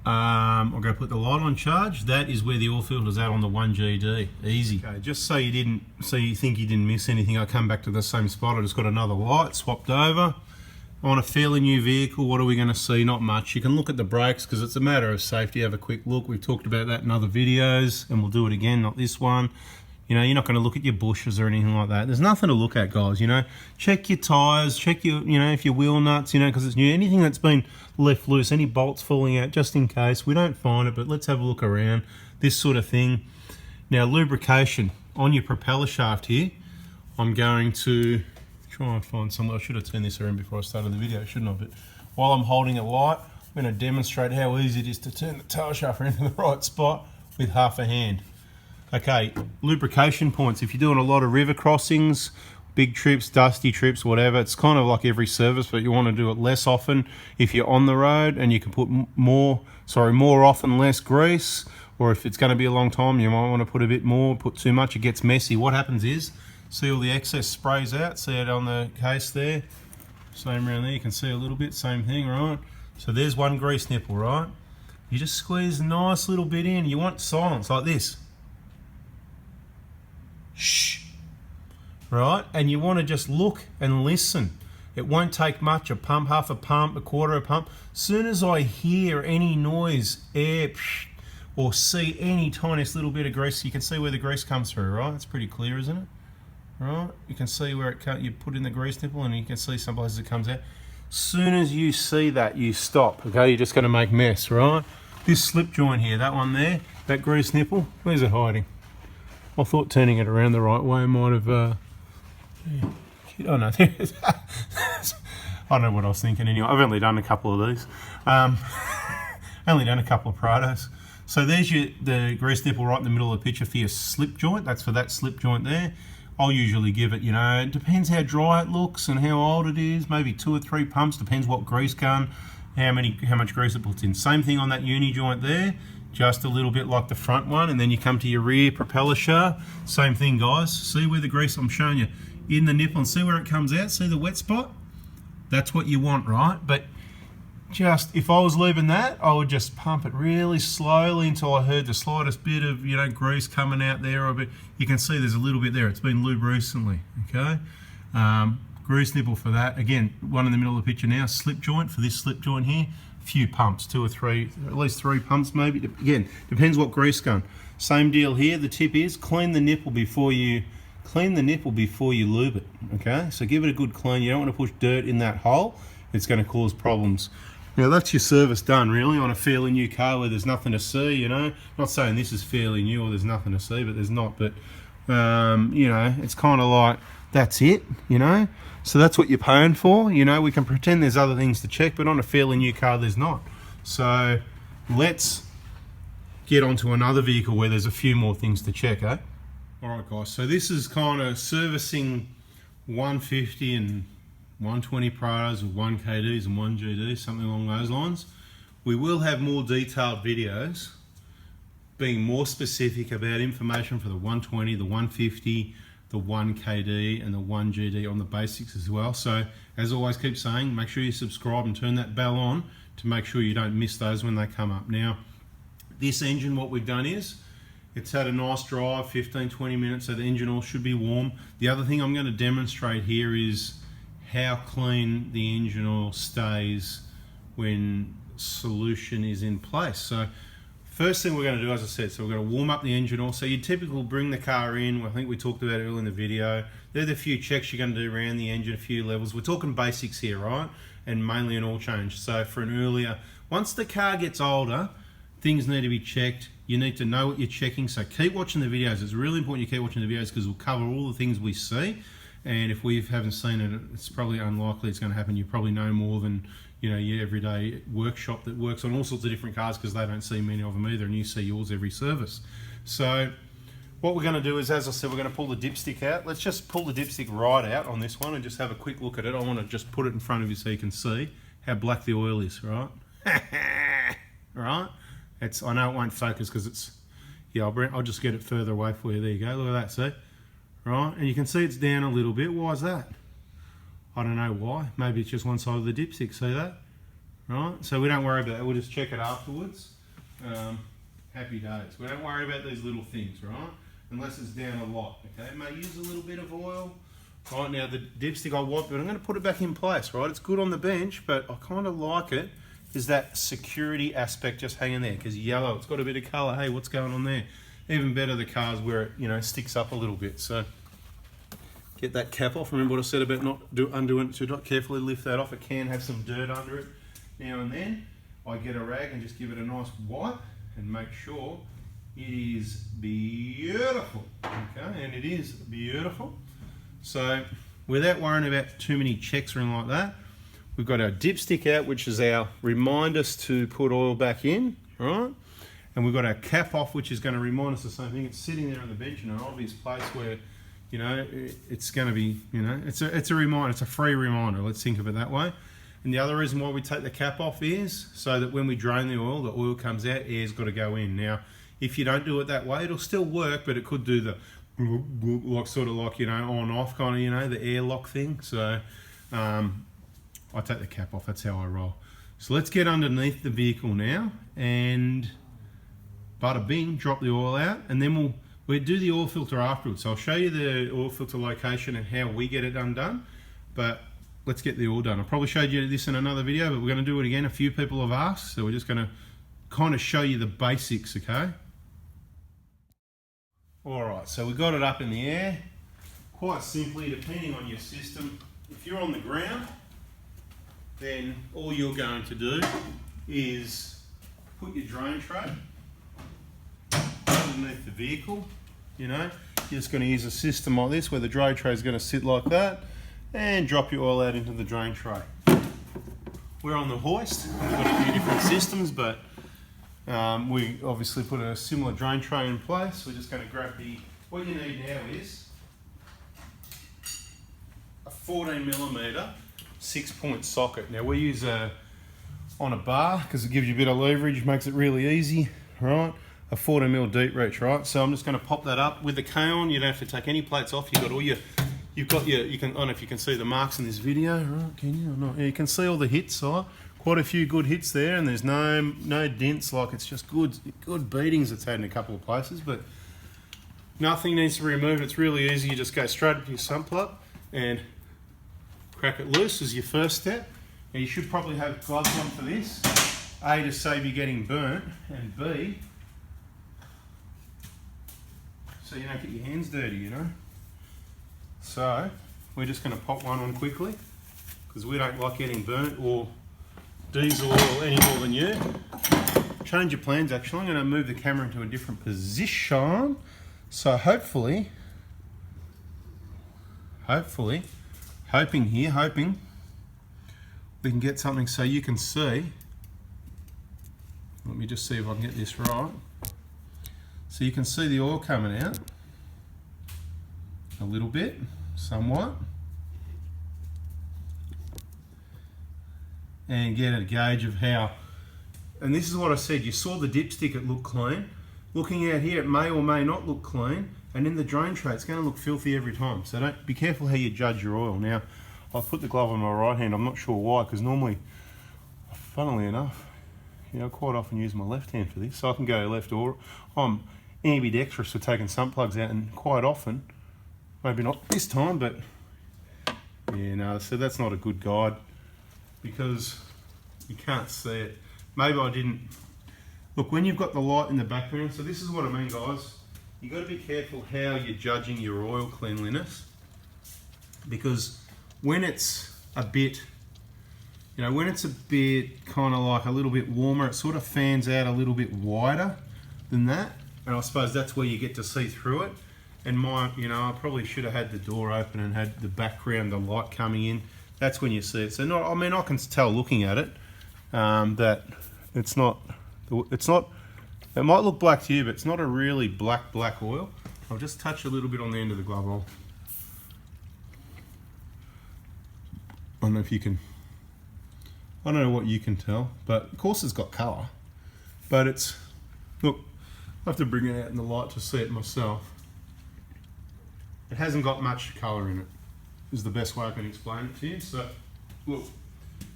I'll go put the light on charge. That is where the oil filter's at on the 1GD. Easy. Okay, just so you think you didn't miss anything, I come back to the same spot. I just got another light swapped over. On a fairly new vehicle, what are we going to see? Not much. You can look at the brakes because it's a matter of safety. Have a quick look. We've talked about that in other videos, and we'll do it again, not this one. You know, you're not going to look at your bushes or anything like that. There's nothing to look at, guys, you know. Check your tyres, check your, you know, if your wheel nuts, you know, because it's new. Anything that's been left loose, any bolts falling out, just in case. We don't find it, but let's have a look around. This sort of thing. Now, lubrication on your propeller shaft here. I'm going to try and find some. I should have turned this around before I started the video, shouldn't I? But while I'm holding it light, I'm going to demonstrate how easy it is to turn the tail shaft into the right spot with half a hand. Okay, lubrication points. If you're doing a lot of river crossings, big trips, dusty trips, whatever, it's kind of like every service, but you want to do it less often if you're on the road, and you can put more often, less grease, or if it's going to be a long time, you might want to put a bit more. Put too much, it gets messy. What happens is, see all the excess sprays out, see it on the case there, same around there, you can see a little bit, same thing, right? So there's one grease nipple, right? You just squeeze a nice little bit in. You want silence like this. Shh, right? And you want to just look and listen. It won't take much, a pump, half a pump, a quarter of a pump. Soon as I hear any noise, air, or see any tiniest little bit of grease, you can see where the grease comes through, right? It's pretty clear, isn't it? Right? You can see where you put in the grease nipple, and you can see some places it comes out. Soon as you see that, you stop, okay? You're just going to make mess, right? This slip joint here, that one there, that grease nipple, where's it hiding? I thought turning it around the right way might have, oh no, there it is. I don't know what I was thinking anyway. I've only done a couple of these. Only done a couple of Prados. So there's the grease nipple right in the middle of the picture for your slip joint. That's for that slip joint there. I'll usually give it, you know, it depends how dry it looks and how old it is, maybe 2 or 3 pumps, depends what grease gun, how much grease it puts in. Same thing on that uni joint there, just a little bit like the front one, and then you come to your rear propeller shaft. Same thing, guys. See where the grease, I'm showing you, in the nipple, and see where it comes out, see the wet spot? That's what you want, right? But just, if I was leaving that, I would just pump it really slowly until I heard the slightest bit of, you know, grease coming out there. Or a bit. You can see there's a little bit there. It's been lubed recently, okay? Grease nipple for that. Again, one in the middle of the picture now, slip joint for this slip joint here. A few pumps, 2 or 3, at least 3 pumps maybe. Again, depends what grease gun. Same deal here. The tip is clean the nipple before you lube it, okay? So give it a good clean. You don't want to push dirt in that hole. It's going to cause problems. Now that's your service done really on a fairly new car where there's nothing to see, you know. Not saying this is fairly new or there's nothing to see, but there's not. But, you know, it's kind of like, that's it, you know. So that's what you're paying for, you know. We can pretend there's other things to check, but on a fairly new car there's not. So let's get onto another vehicle where there's a few more things to check, eh? Alright guys, so this is kind of servicing 150 and 120 Prados with 1 KDs and 1 GDs, something along those lines. We will have more detailed videos being more specific about information for the 120, the 150, the 1 KD and the 1 GD on the basics as well. So as always, keep saying, make sure you subscribe and turn that bell on to make sure you don't miss those when they come up. Now, this engine, what we've done is, it's had a nice drive, 15-20 minutes, so the engine oil should be warm. The other thing I'm going to demonstrate here is how clean the engine oil stays when solution is in place. So first thing we're going to do, as I said, so we're going to warm up the engine oil. So you typically bring the car in, I think we talked about it earlier in the video. They're the few checks you're going to do around the engine, a few levels. We're talking basics here, right? And mainly an oil change. So for an earlier, once the car gets older, things need to be checked. You need to know what you're checking. So keep watching the videos. It's really important you keep watching the videos because we'll cover all the things we see. And if we haven't seen it, it's probably unlikely it's going to happen. You probably know more than, you know, your everyday workshop that works on all sorts of different cars because they don't see many of them either, and you see yours every service. So what we're going to do is, as I said, we're going to pull the dipstick out. Let's just pull the dipstick right out on this one and just have a quick look at it. I want to just put it in front of you so you can see how black the oil is, right? Right? It's, I know it won't focus because it's, yeah, I'll just get it further away for you. There you go, look at that, see? Right, and you can see it's down a little bit. Why is that? I don't know why. Maybe it's just one side of the dipstick, see that? Right, so we don't worry about that. We'll just check it afterwards. Happy days. We don't worry about these little things, right? Unless it's down a lot, okay? May use a little bit of oil. Right, now the dipstick I wipe, but I'm going to put it back in place, right? It's good on the bench, but I kind of like it. Is that security aspect just hanging there? Because yellow, it's got a bit of colour. Hey, what's going on there? Even better the cars where it, you know, sticks up a little bit. So get that cap off. Remember what I said about not undoing it too tight. Carefully lift that off. It can have some dirt under it now and then. I get a rag and just give it a nice wipe and make sure it is beautiful. Okay, and it is beautiful. So without worrying about too many checks or anything like that, we've got our dipstick out, which is our remind us to put oil back in, right? And we've got our cap off, which is going to remind us the same thing. It's sitting there on the bench in an obvious place where, you know, it's going to be, you know, it's a reminder, it's a free reminder. Let's think of it that way. And the other reason why we take the cap off is so that when we drain the oil comes out, air's got to go in. Now, if you don't do it that way, it'll still work, but it could do the, like sort of like, you know, on off kind of, you know, the air lock thing. So I take the cap off, that's how I roll. So let's get underneath the vehicle now and bada bing, drop the oil out, and then we'll do the oil filter afterwards. So I'll show you the oil filter location and how we get it undone, but let's get the oil done. I probably showed you this in another video, but we're going to do it again. A few people have asked, so we're just going to kind of show you the basics, okay? Alright, so we got it up in the air. Quite simply, depending on your system, if you're on the ground, then all you're going to do is put your drain tray underneath the vehicle. You know, you're just going to use a system like this where the drain tray is going to sit like that and drop your oil out into the drain tray. We're on the hoist. We've got a few different systems, but we obviously put a similar drain tray in place. We're just going to grab what you need now is a 14mm 6-point socket. Now we use on a bar because it gives you a bit of leverage, makes it really easy, right? A 14mm deep reach, right? So I'm just going to pop that up with the K-on. You don't have to take any plates off. You've got all your, you can, I don't know if you can see the marks in this video, right? Can you or not? Yeah, you can see all the hits, right? Quite a few good hits there, and there's no dents, like it's just good beatings it's had in a couple of places, but nothing needs to be removed. It's really easy. You just go straight up to your sump plug and crack it loose as your first step. Now you should probably have gloves on for this. A, to save you getting burnt, and B, so you don't get your hands dirty, you know. So we're just going to pop one on quickly because we don't like getting burnt or diesel oil any more than you. Change your plans actually. I'm going to move the camera into a different position. So hoping we can get something so you can see. Let me just see if I can get this right. So you can see the oil coming out a little bit, somewhat, and get a gauge of how. And this is what I said, you saw the dipstick, it looked clean. Looking out here, it may or may not look clean, and in the drain tray it's going to look filthy every time. So be careful how you judge your oil. Now, I've put the glove on my right hand. I'm not sure why, because normally, funnily enough, you know, I quite often use my left hand for this, so I can go left or I'm ambidextrous for taking sump plugs out, and quite often, maybe not this time, but yeah, no, so that's not a good guide because you can't see it. Maybe I didn't. Look, when you've got the light in the background, so this is what I mean, guys. You've got to be careful how you're judging your oil cleanliness, because when it's a bit, you know, when it's a bit kind of like a little bit warmer, it sort of fans out a little bit wider than that, and I suppose that's where you get to see through it. And you know, I probably should have had the door open and had the background, the light coming in. That's when you see it. So, I mean, I can tell looking at it that it's not. It might look black to you, but it's not a really black oil. I'll just touch a little bit on the end of the glove hole. I don't know if you can. I don't know what you can tell, but of course it's got colour. But it's, look, I have to bring it out in the light to see it myself. It hasn't got much colour in it, is the best way I can explain it to you. So, look,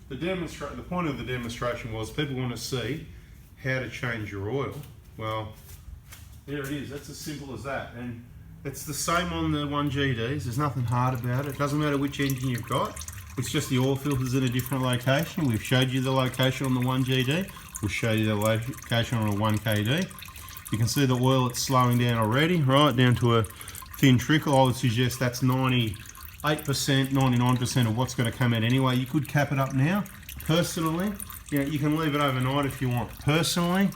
the point of the demonstration was people want to see how to change your oil. Well, there it is. That's as simple as that. And it's the same on the 1GDs. There's nothing hard about it. It doesn't matter which engine you've got. It's just the oil filter's in a different location. We've showed you the location on the 1GD. We'll show you the location on a 1KD. You can see the oil, it's slowing down already, right down to a thin trickle. I would suggest that's 98%, 99% of what's going to come out anyway. You could cap it up now. Personally, you know, you can leave it overnight if you want. Personally,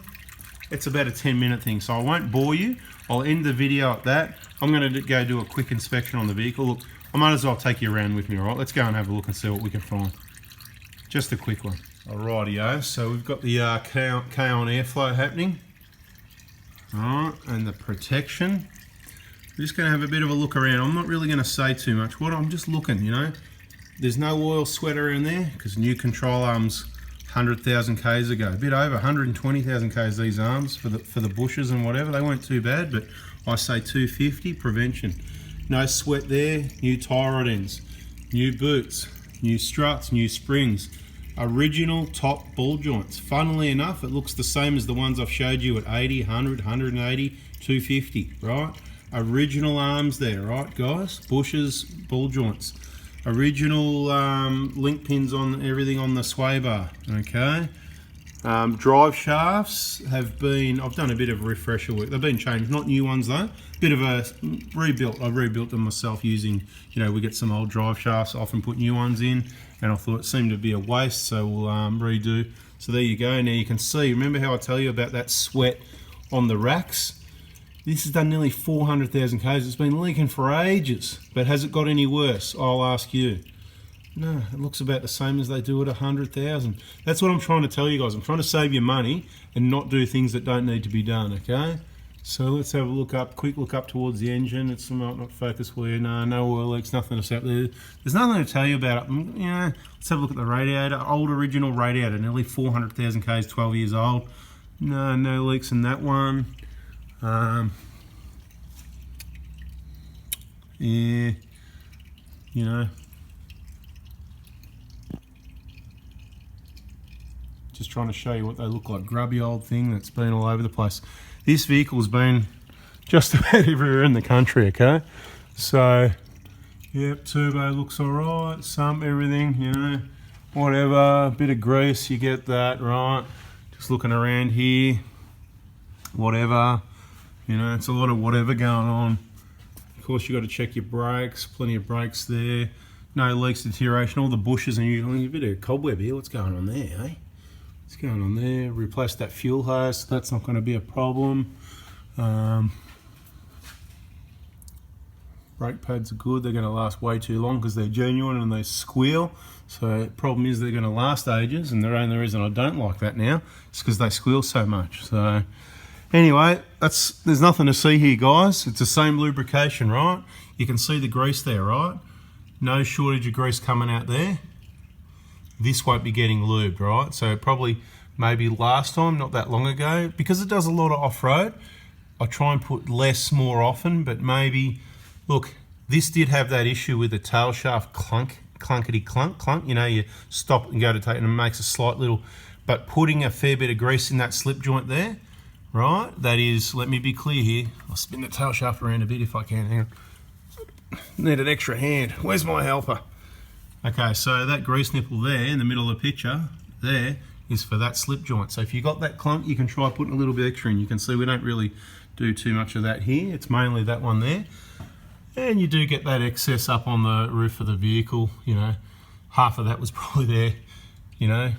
it's about a 10-minute thing, so I won't bore you. I'll end the video at that. I'm going to go do a quick inspection on the vehicle. Look, I might as well take you around with me, all right? Let's go and have a look and see what we can find. Just a quick one. Alrighty-o, so we've got the K-on airflow happening. Alright, and the protection. We're just going to have a bit of a look around. I'm not really going to say too much. I'm just looking, you know. There's no oil sweat around there because new control arms 100,000 Ks ago. A bit over 120,000 Ks these arms for the bushes and whatever. They weren't too bad, but I say 250 prevention. No sweat there. New tie rod ends, new boots, new struts, new springs. Original top ball joints. Funnily enough, it looks the same as the ones I've showed you at 80, 100, 180, 250, right? Original arms there, right, guys? Bushes, ball joints. Original link pins on everything on the sway bar, okay? Drive shafts have been, I've done a bit of refresher work. They've been changed, not new ones though. Bit of a rebuilt. I've rebuilt them myself using, we get some old drive shafts, often put new ones in, and I thought it seemed to be a waste, so we'll redo. So there you go. Now you can see, remember how I tell you about that sweat on the racks? This has done nearly 400,000 k's. It's been leaking for ages, but has it got any worse? I'll ask you. No, it looks about the same as they do at 100,000. That's what I'm trying to tell you guys. I'm trying to save you money and not do things that don't need to be done, okay? So let's have a look up, quick look up towards the engine. It's might not focus for you. No oil leaks, nothing to set there. There's nothing to tell you about it. Let's have a look at the radiator. Old original radiator, nearly 400,000 k's, 12 years old. No leaks in that one. Yeah, just trying to show you what they look like. Grubby old thing that's been all over the place. This vehicle's been just about everywhere in the country, okay? So, yep, turbo looks alright, everything, whatever, bit of grease, you get that, right? Just looking around here, whatever, it's a lot of whatever going on. Of course, you've got to check your brakes, plenty of brakes there, no leaks, deterioration, all the bushes, and a bit of cobweb here. What's going on there, eh? What's going on there? Replace that fuel hose, so that's not going to be a problem. Brake pads are good, they're going to last way too long because they're genuine and they squeal. So the problem is they're going to last ages, and the only reason I don't like that now is because they squeal so much. So anyway, there's nothing to see here, guys. It's the same lubrication, right? You can see the grease there, right? No shortage of grease coming out there. This won't be getting lubed, right? So probably maybe last time, not that long ago, because it does a lot of off-road, I try and put less more often, but maybe, look, this did have that issue with the tail shaft clunkety clunk. You stop and go to take it and it makes a slight little, but putting a fair bit of grease in that slip joint there, right? That is, let me be clear here. I'll spin the tail shaft around a bit if I can. Hang on. Need an extra hand. Where's my helper? Okay, so that grease nipple there in the middle of the picture, there is for that slip joint. So if you got that clunk, you can try putting a little bit extra in. You can see we don't really do too much of that here. It's mainly that one there. And you do get that excess up on the roof of the vehicle. Half of that was probably there,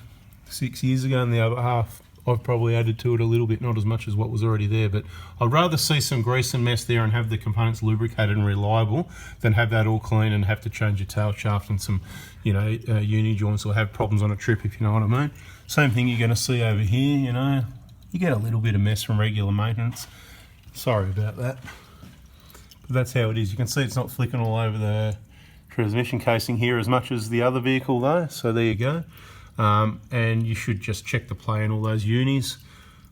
6 years ago, and the other half I've probably added to it a little bit, not as much as what was already there, but I'd rather see some grease and mess there and have the components lubricated and reliable than have that all clean and have to change your tail shaft and some, uni joints, or have problems on a trip, if you know what I mean. Same thing you're going to see over here, you get a little bit of mess from regular maintenance. Sorry about that. But that's how it is. You can see it's not flicking all over the transmission casing here as much as the other vehicle though, so there you go. And you should just check the play in all those unis.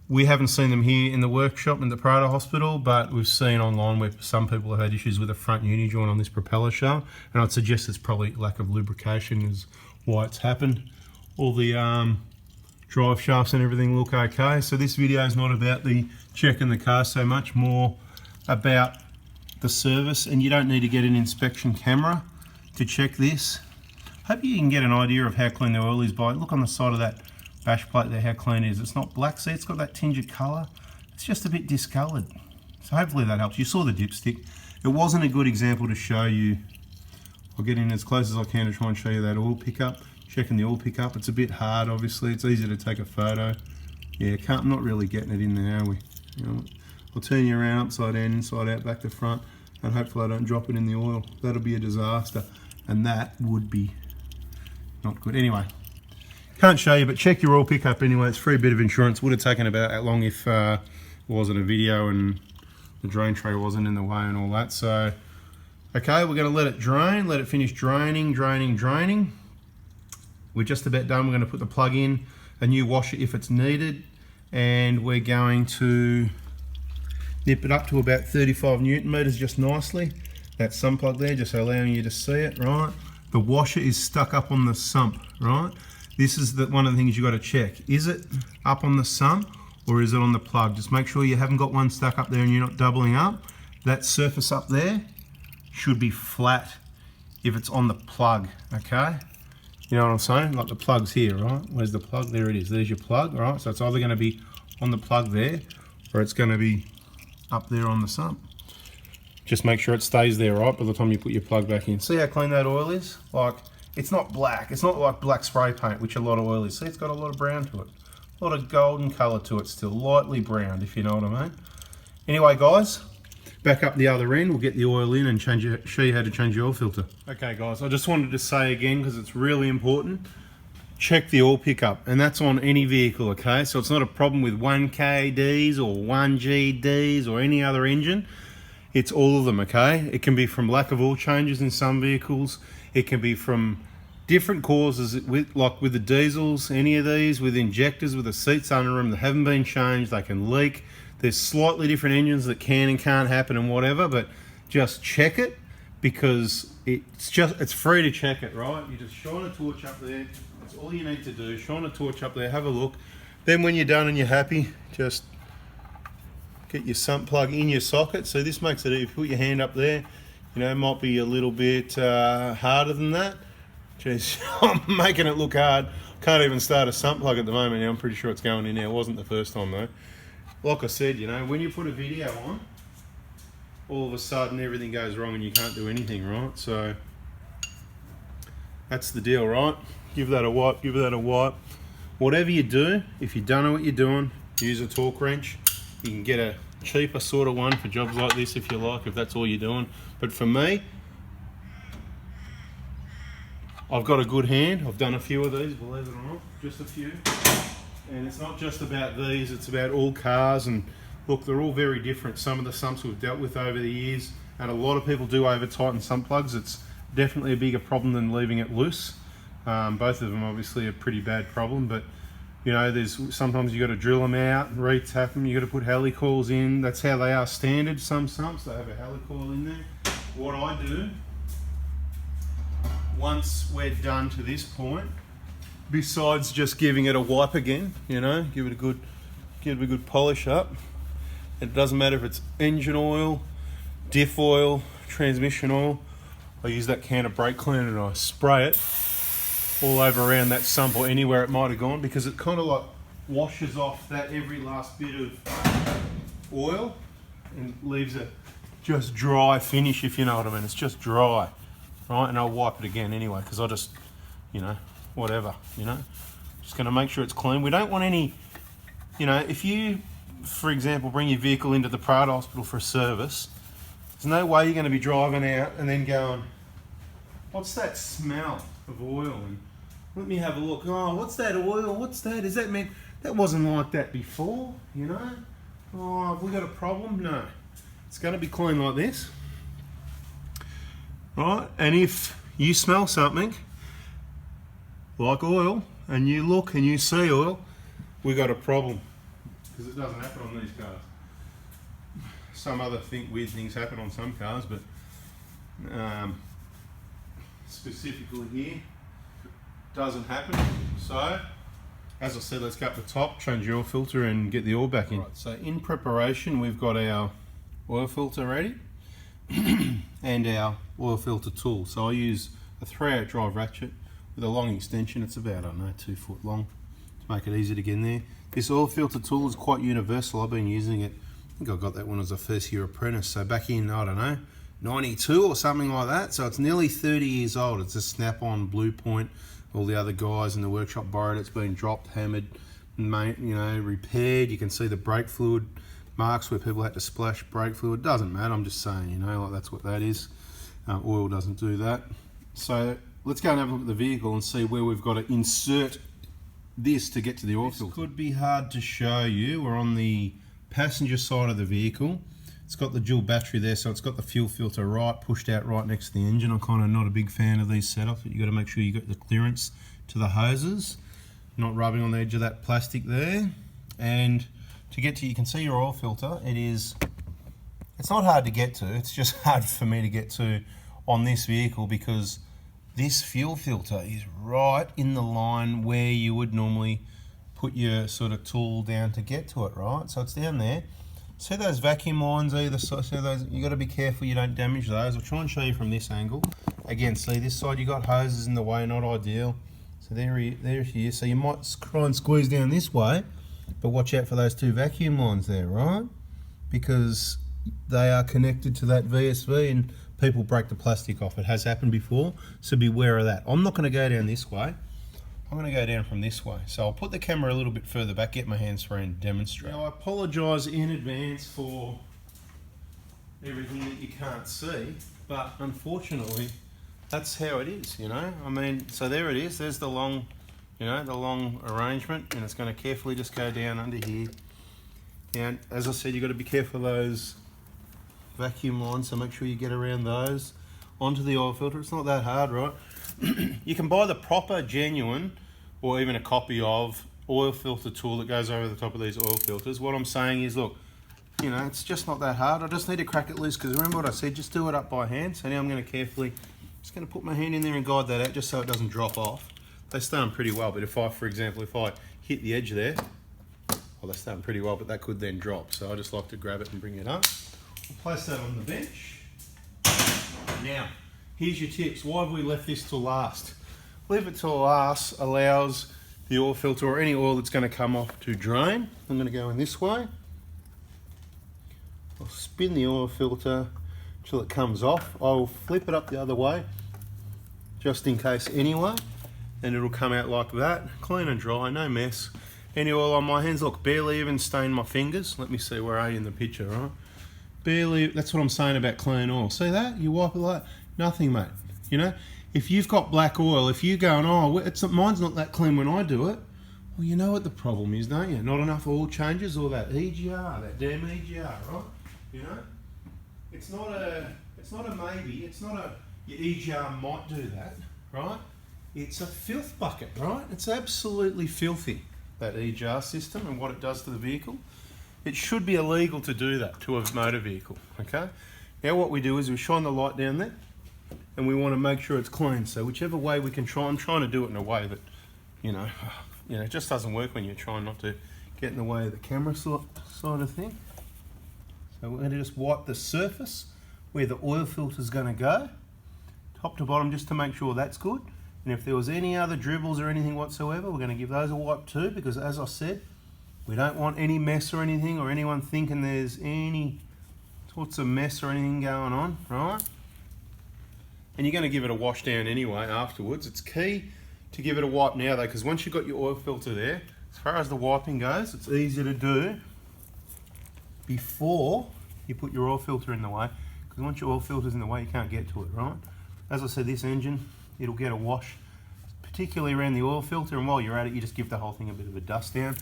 We haven't seen them here in the workshop in the Prado Hospital, but we've seen online where some people have had issues with the front uni joint on this propeller shaft, and I'd suggest it's probably lack of lubrication is why it's happened. All the drive shafts and everything look okay. So this video is not about the checking the car so much, more about the service, and you don't need to get an inspection camera to check this. Hope you can get an idea of how clean the oil is by, look on the side of that bash plate there, how clean it is. It's not black, see, it's got that tinge of colour. It's just a bit discoloured. So hopefully that helps. You saw the dipstick. It wasn't a good example to show you. I'll get in as close as I can to try and show you that oil pickup. Checking the oil pickup. It's a bit hard, obviously. It's easy to take a photo. Yeah, I'm not really getting it in there, are we? I'll turn you around upside down, inside out, back to front, and hopefully I don't drop it in the oil. That'll be a disaster, and that would be not good. Anyway, can't show you, but check your oil pickup anyway. It's free bit of insurance. Would have taken about that long if it wasn't a video and the drain tray wasn't in the way and all that. So, okay, we're going to let it drain, let it finish draining. We're just about done. We're going to put the plug in, a new washer if it's needed, and we're going to nip it up to about 35 Newton meters just nicely. That sump plug there, just allowing you to see it, right? The washer is stuck up on the sump, right? This is one of the things you got to check. Is it up on the sump or is it on the plug? Just make sure you haven't got one stuck up there and you're not doubling up. That surface up there should be flat if it's on the plug, okay? You know what I'm saying? Like the plug's here, right? Where's the plug? There it is. There's your plug, right? So it's either going to be on the plug there, or it's going to be up there on the sump. Just make sure it stays there, right, by the time you put your plug back in. See how clean that oil is? Like, it's not black. It's not like black spray paint, which a lot of oil is. See, it's got a lot of brown to it. A lot of golden colour to it still. Lightly browned, if you know what I mean. Anyway, guys, back up the other end. We'll get the oil in and show you how to change your oil filter. Okay, guys, I just wanted to say again, because it's really important, check the oil pickup, and that's on any vehicle, okay? So it's not a problem with 1KDs or 1GDs or any other engine. It's all of them, okay? It can be from lack of oil changes in some vehicles. It can be from different causes, like with the diesels, any of these, with injectors, with the seats under them that haven't been changed, they can leak. There's slightly different engines that can and can't happen and whatever, but just check it, because it's free to check it, right? You just shine a torch up there. That's all you need to do. Shine a torch up there, have a look. Then when you're done and you're happy, just get your sump plug in your socket. So this makes it, if you put your hand up there, you know, it might be a little bit harder than that. Jeez, I'm making it look hard. Can't even start a sump plug at the moment. I'm pretty sure it's going in there. It wasn't the first time though. Like I said, you know, when you put a video on, all of a sudden everything goes wrong and you can't do anything, right? So that's the deal, right? Give that a wipe, give that a wipe. Whatever you do, if you don't know what you're doing, use a torque wrench. You can get a cheaper sort of one for jobs like this if you like, if that's all you're doing. But for me, I've got a good hand. I've done a few of these, believe it or not, just a few. And it's not just about these, it's about all cars. And look, they're all very different. Some of the sumps we've dealt with over the years, and a lot of people do over tighten sump plugs. It's definitely a bigger problem than leaving it loose. Both of them obviously a pretty bad problem, but you know, there's sometimes you got to drill them out, re-tap them, you got to put helicoils in. That's how they are standard. Some sumps, they have a helicoil in there. What I do, once we're done to this point, besides just giving it a wipe again, you know, give it a good polish up. It doesn't matter if it's engine oil, diff oil, transmission oil. I use that can of brake cleaner and I spray it all over around that sump or anywhere it might have gone, because it kind of like washes off that every last bit of oil and leaves a just dry finish, if you know what I mean. It's just dry, right? And I'll wipe it again anyway, because I just, you know, whatever, you know, just going to make sure it's clean. We don't want any, you know, if you, for example, bring your vehicle into the Prado Hospital for a service, there's no way you're going to be driving out and then going, what's that smell of oil? And let me have a look. Oh, what's that oil? What's that? Is that meant that wasn't like that before? You know? Oh, have we got a problem? No. It's going to be clean like this, right? And if you smell something like oil and you look and you see oil, we got a problem, because it doesn't happen on these cars. Some other weird things happen on some cars, but specifically here doesn't happen. So as I said, let's go up the top, change your oil filter and get the oil back in. Right, so in preparation, we've got our oil filter ready and our oil filter tool. So I use a 3/8 drive ratchet with a long extension. It's about, I don't know, 2 foot long to make it easy to get in there. This oil filter tool is quite universal. I've been using it, I think I got that when I was a first year apprentice. So back in, I don't know, 92 or something like that. So it's nearly 30 years old. It's a Snap-on, Blue Point. All the other guys in the workshop borrowed it. It's been dropped, hammered, you know, repaired. You can see the brake fluid marks where people had to splash brake fluid. Doesn't matter, I'm just saying, you know, like that's what that is. Oil doesn't do that. So let's go and have a look at the vehicle and see where we've got to insert this to get to the oil filter. This could be hard to show you. We're on the passenger side of the vehicle. It's got the dual battery there, so it's got the fuel filter pushed out right next to the engine. I'm kind of not a big fan of these setups, but you've got to make sure you got the clearance to the hoses, not rubbing on the edge of that plastic there. And to get to, you can see your oil filter. It's not hard to get to, it's just hard for me to get to on this vehicle, because this fuel filter is right in the line where you would normally put your sort of tool down to get to it, right? So it's down there. See those vacuum lines either side? See those? You got to be careful you don't damage those. I'll try and show you from this angle. Again, see this side, you got hoses in the way, not ideal. So there he is. So you might try and squeeze down this way, but watch out for those two vacuum lines there, right? Because they are connected to that VSV and people break the plastic off. It has happened before, so beware of that. I'm not going to go down this way. I'm going to go down from this way. So I'll put the camera a little bit further back, get my hands free and demonstrate. Now I apologise in advance for everything that you can't see, but unfortunately that's how it is, you know. I mean, so there it is. There's the long, you know, the long arrangement, and it's going to carefully just go down under here. And as I said, you've got to be careful of those vacuum lines, so make sure you get around those onto the oil filter. It's not that hard, right? You can buy the proper, genuine, or even a copy of oil filter tool that goes over the top of these oil filters. What I'm saying is, look, you know, it's just not that hard. I just need to crack it loose, because remember what I said, just do it up by hand. So now I'm going to carefully, just going to put my hand in there and guide that out just so it doesn't drop off. They stay on pretty well, but if I, for example, if I hit the edge there, well, they stay on pretty well, but that could then drop. So I just like to grab it and bring it up. We'll place that on the bench. Now, here's your tips. Why have we left this till last? Leave it till last allows the oil filter or any oil that's going to come off to drain. I'm going to go in this way. I'll spin the oil filter till it comes off. I'll flip it up the other way, just in case anyway, and it'll come out like that, clean and dry, no mess. Any oil on my hands, look, barely even stain my fingers. Let me see, where are you in the picture, right? Barely, that's what I'm saying about clean oil. See that? You wipe it like nothing, mate. You know, if you've got black oil, if you're going, oh, mine's not that clean when I do it, well, you know what the problem is, don't you? Not enough oil changes, or that EGR, that damn EGR, right? You know, it's not a maybe, it's not a, your EGR might do that, right? It's a filth bucket, right? It's absolutely filthy, that EGR system and what it does to the vehicle. It should be illegal to do that to a motor vehicle, okay? Now what we do is we shine the light down there and we want to make sure it's clean. So whichever way we can try, I'm trying to do it in a way that, you know, it just doesn't work when you're trying not to get in the way of the camera side of thing. So we're going to just wipe the surface where the oil filter is going to go, top to bottom, just to make sure that's good. And if there was any other dribbles or anything whatsoever, we're going to give those a wipe too, because as I said, we don't want any mess or anything, or anyone thinking there's any sorts of mess or anything going on, right? And you're going to give it a wash down anyway afterwards. It's key to give it a wipe now though, because once you've got your oil filter there, as far as the wiping goes, it's easier to do before you put your oil filter in the way, because once your oil filter's in the way, you can't get to it, right? As I said, this engine, it'll get a wash, particularly around the oil filter, and while you're at it, you just give the whole thing a bit of a dust down.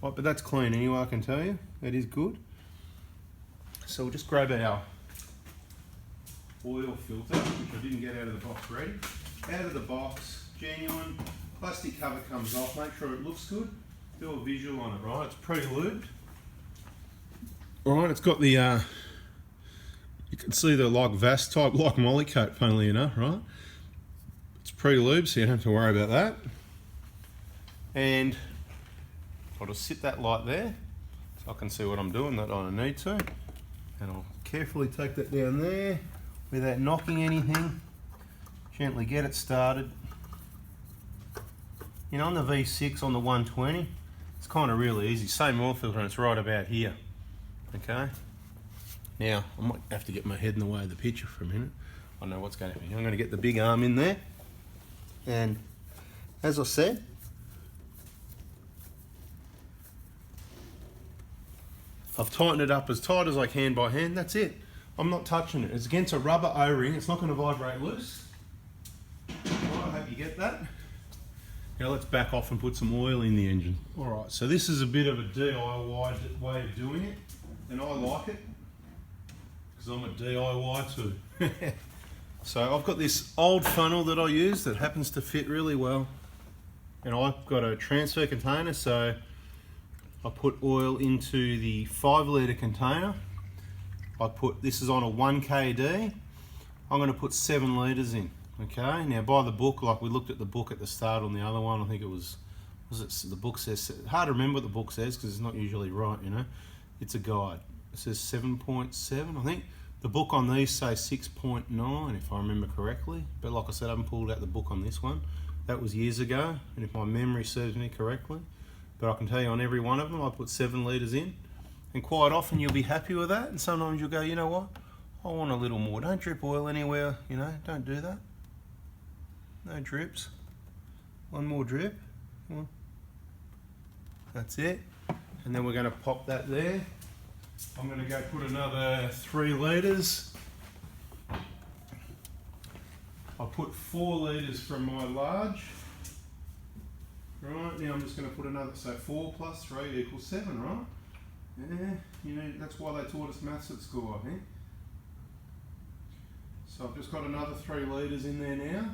Right, but that's clean anyway, I can tell you. That is good. So we'll just grab our oil filter, which I didn't get out of the box ready. Out of the box, genuine, plastic cover comes off, make sure it looks good. Do a visual on it, right? It's pre-lubed. Alright, it's got the, you can see the like Vast type, like Molly coat, funnily enough, right? It's pre-lubed, so you don't have to worry about that. And I'll just sit that light there, so I can see what I'm doing that I need to. And I'll carefully take that down there, without knocking anything. Gently get it started. You know, on the V6, on the 120, it's kind of really easy. Same oil filter, and it's right about here. Okay, now I might have to get my head in the way of the picture for a minute. I know what's going to happen. I'm going to get the big arm in there, and as I said, I've tightened it up as tight as I can by hand. That's it. I'm not touching it. It's against a rubber O-ring. It's not going to vibrate loose. Right, I hope you get that. Now let's back off and put some oil in the engine. All right, so this is a bit of a DIY way of doing it. And I like it, because I'm a DIY too. So I've got this old funnel that I use that happens to fit really well. And I've got a transfer container, so I put oil into the 5 litre container. This is on a 1 kd. I'm going to put 7 litres in. Okay, now by the book, like we looked at the book at the start on the other one, I think it was the book says, hard to remember what the book says because it's not usually right, you know. It's a guide. It says 7.7, I think. The book on these say 6.9, if I remember correctly. But like I said, I haven't pulled out the book on this one. That was years ago, and if my memory serves me correctly. But I can tell you on every one of them I put 7 litres in, and quite often you'll be happy with that, and sometimes you'll go, you know what, I want a little more. Don't drip oil anywhere, you know, don't do that. No drips. One more drip. Come on. That's it. And then we're going to pop that there. I'm going to go put another 3 litres. I'll put 4 litres from my large. Right, now I'm just going to put another, so 4 plus 3 equals 7, right? Yeah, you know, that's why they taught us maths at school, I think. So I've just got another 3 litres in there now.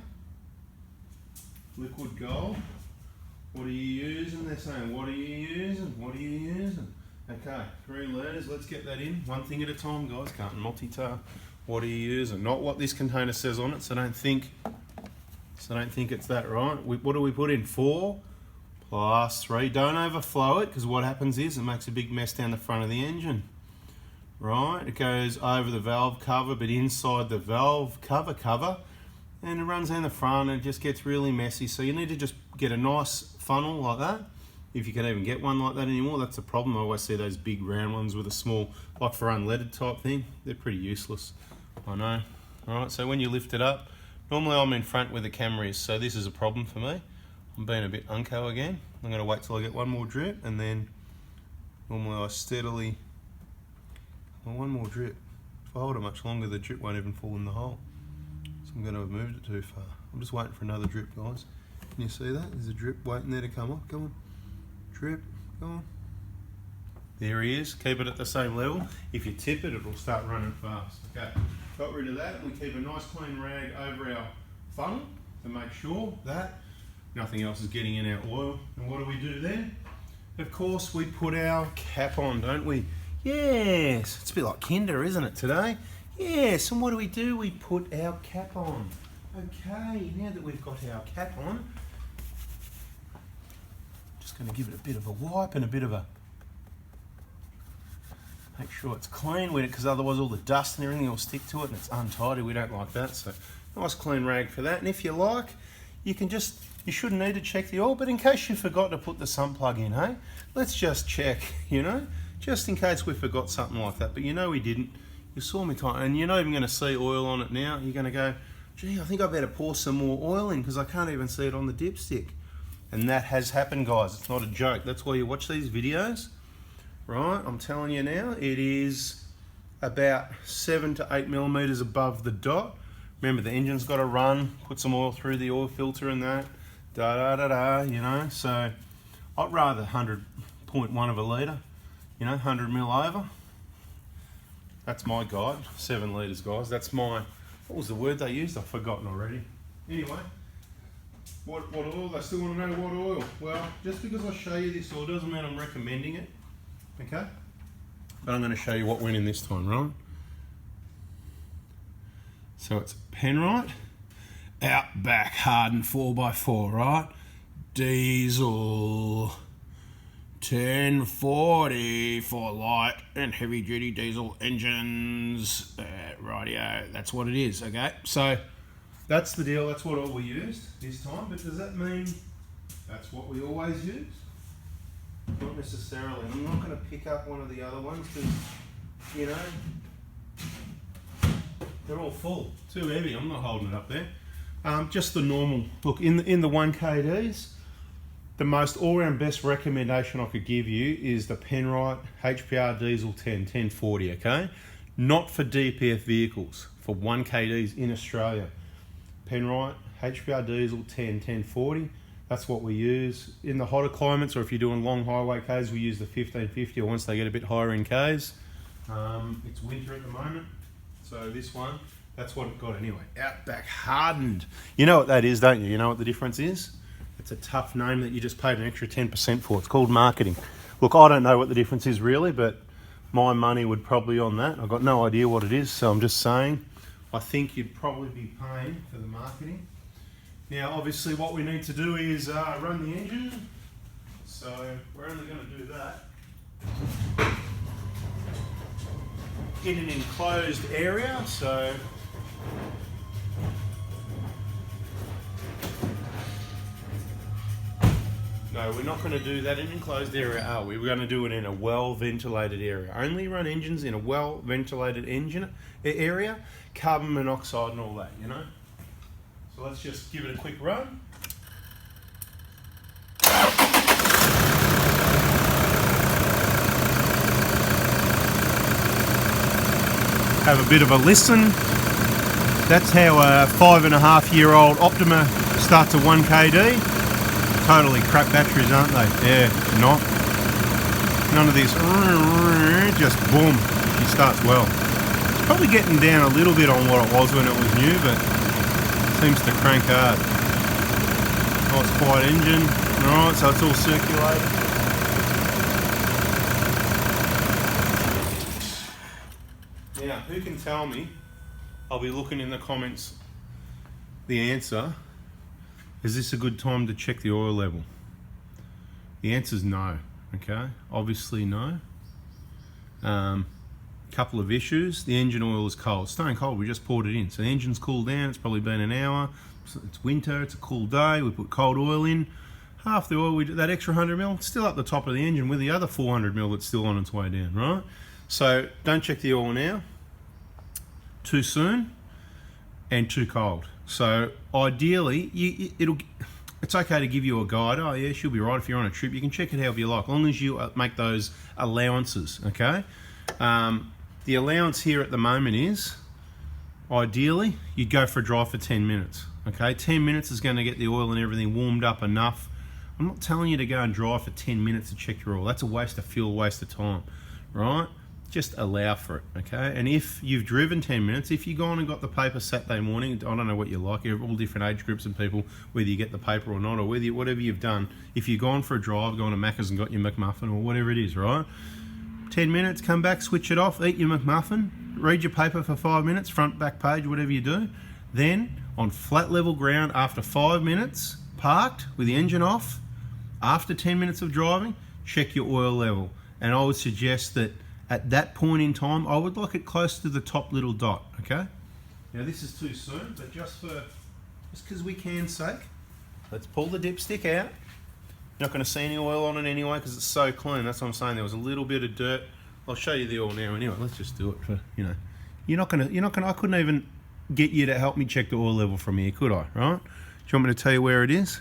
Liquid gold. What are you using? They're saying, what are you using? What are you using? Okay, 3 litres, let's get that in. One thing at a time, guys, can't multitask. What are you using? Not what this container says on it, so don't think it's that, right? What do we put in? 4 plus 3. Don't overflow it, because what happens is it makes a big mess down the front of the engine. Right, it goes over the valve cover, but inside the valve cover, and it runs down the front and it just gets really messy. So you need to just get a nice funnel like that. If you can even get one like that anymore, that's the problem. I always see those big round ones with a small, like for unleaded type thing, they're pretty useless. I know. Alright, so when you lift it up, normally I'm in front where the camera is, so this is a problem for me. I'm being a bit unco again. I'm going to wait till I get one more drip, and then normally I steadily, well, one more drip. If I hold it much longer, the drip won't even fall in the hole. So I'm going to have moved it too far. I'm just waiting for another drip, guys. Can you see that? There's a drip waiting there to come off. Come on. Drip, go on. There he is. Keep it at the same level. If you tip it, it'll start running fast. Okay, got rid of that. We keep a nice clean rag over our funnel to make sure that nothing else is getting in our oil. And what do we do then? Of course, we put our cap on, don't we? Yes, it's a bit like Kinder, isn't it, today? Yes, and what do? We put our cap on. Okay, now that we've got our cap on, just going to give it a bit of a wipe and a bit of a, make sure it's clean with it, because otherwise all the dust and everything will stick to it and it's untidy. We don't like that, so nice clean rag for that. And if you like, you can just, you shouldn't need to check the oil, but in case you forgot to put the sump plug in, hey, let's just check, you know, just in case we forgot something like that. But you know we didn't. You saw me time, and you're not even going to see oil on it now. You're going to go, gee, I think I better pour some more oil in, because I can't even see it on the dipstick. And that has happened, guys. It's not a joke. That's why you watch these videos, right? I'm telling you now, it is about 7 to 8 millimeters above the dot. Remember, the engine's got to run, put some oil through the oil filter and that, you know. So I'd rather 100.1 of a litre, you know, 100 mil over. That's my guide, 7 litres, guys. That's my, what was the word they used? I've forgotten already. Anyway. What oil? They still want to know what oil. Well, just because I show you this oil doesn't mean I'm recommending it, okay? But I'm going to show you what went in this time, right? So it's Penrite, Outback hardened 4x4, right? Diesel, 1040 for light and heavy duty diesel engines. Rightio, that's what it is, okay? So that's the deal, that's what all we used this time, but does that mean that's what we always use? Not necessarily. I'm not going to pick up one of the other ones because, you know, they're all full. Too heavy, I'm not holding it up there. Just the normal, look, in the 1KDs, the most all-round best recommendation I could give you is the Penrite HPR Diesel 1040, okay? Not for DPF vehicles, for 1KDs in Australia. Penrite, HPR Diesel 1040, that's what we use. In the hotter climates, or if you're doing long highway Ks, we use the 1550, or once they get a bit higher in Ks. It's winter at the moment, so this one, that's what it got anyway. Outback hardened. You know what that is, don't you? You know what the difference is? It's a tough name that you just paid an extra 10% for. It's called marketing. Look, I don't know what the difference is really, but my money would probably on that. I've got no idea what it is, so I'm just saying. I think you'd probably be paying for the marketing. Now, obviously, what we need to do is run the engine. So we're only going to do that in an enclosed area. So No, we're not going to do that in an enclosed area, are we? We're going to do it in a well-ventilated area. Only run engines in a well-ventilated engine area, carbon monoxide and all that, you know? So let's just give it a quick run. Have a bit of a listen. That's how a 5.5-year-old Optima starts at 1 kd. Totally crap batteries, aren't they? Yeah, not. None of this, just boom, she starts well. It's probably getting down a little bit on what it was when it was new, but it seems to crank hard. Nice quiet engine. Alright, so it's all circulated. Now, who can tell me, I'll be looking in the comments, the answer, is this a good time to check the oil level? The answer is no, okay? Obviously no. Couple of issues. The engine oil is cold, stone cold, we just poured it in. So the engine's cooled down, it's probably been an hour. It's winter, it's a cool day, we put cold oil in. Half the oil, that extra 100 mil, it's still up the top of the engine with the other 400 mil that's still on its way down, right? So don't check the oil now. Too soon and too cold. So ideally, it's okay to give you a guide. Oh yeah, she'll be right if you're on a trip. You can check it however you like, as long as you make those allowances, okay? The allowance here at the moment is, ideally, you'd go for a drive for 10 minutes, okay? 10 minutes is going to get the oil and everything warmed up enough. I'm not telling you to go and drive for 10 minutes to check your oil. That's a waste of fuel, waste of time, right? Just allow for it, okay? And if you've driven 10 minutes, if you've gone and got the paper Saturday morning, I don't know what you like, you're all different age groups and people, whether you get the paper or not, or whatever you've done, if you've gone for a drive, gone to Macca's and got your McMuffin or whatever it is, right? 10 minutes, come back, switch it off, eat your McMuffin, read your paper for 5 minutes, front, back page, whatever you do. Then, on flat level ground, after 5 minutes, parked, with the engine off, after 10 minutes of driving, check your oil level. And I would suggest that at that point in time, I would like it close to the top little dot, okay? Now this is too soon, but just because we can sake, let's pull the dipstick out. You're not going to see any oil on it anyway because it's so clean. That's what I'm saying. There was a little bit of dirt. I'll show you the oil now anyway. Let's just do it for, you know. You're not gonna, I couldn't even get you to help me check the oil level from here, could I, right? Do you want me to tell you where it is?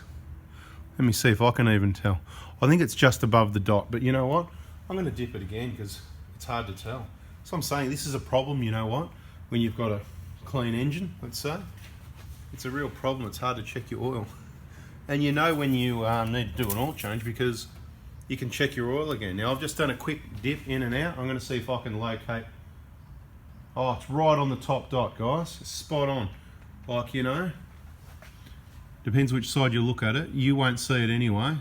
Let me see if I can even tell. I think it's just above the dot, but you know what? I'm going to dip it again because it's hard to tell. So I'm saying this is a problem, you know what? When you've got a clean engine, let's say, it's a real problem. It's hard to check your oil. And you know when you need to do an oil change because you can check your oil again. Now I've just done a quick dip in and out. I'm going to see if I can locate. Oh, it's right on the top dot, guys. It's spot on. Like, you know, depends which side you look at it. You won't see it anyway.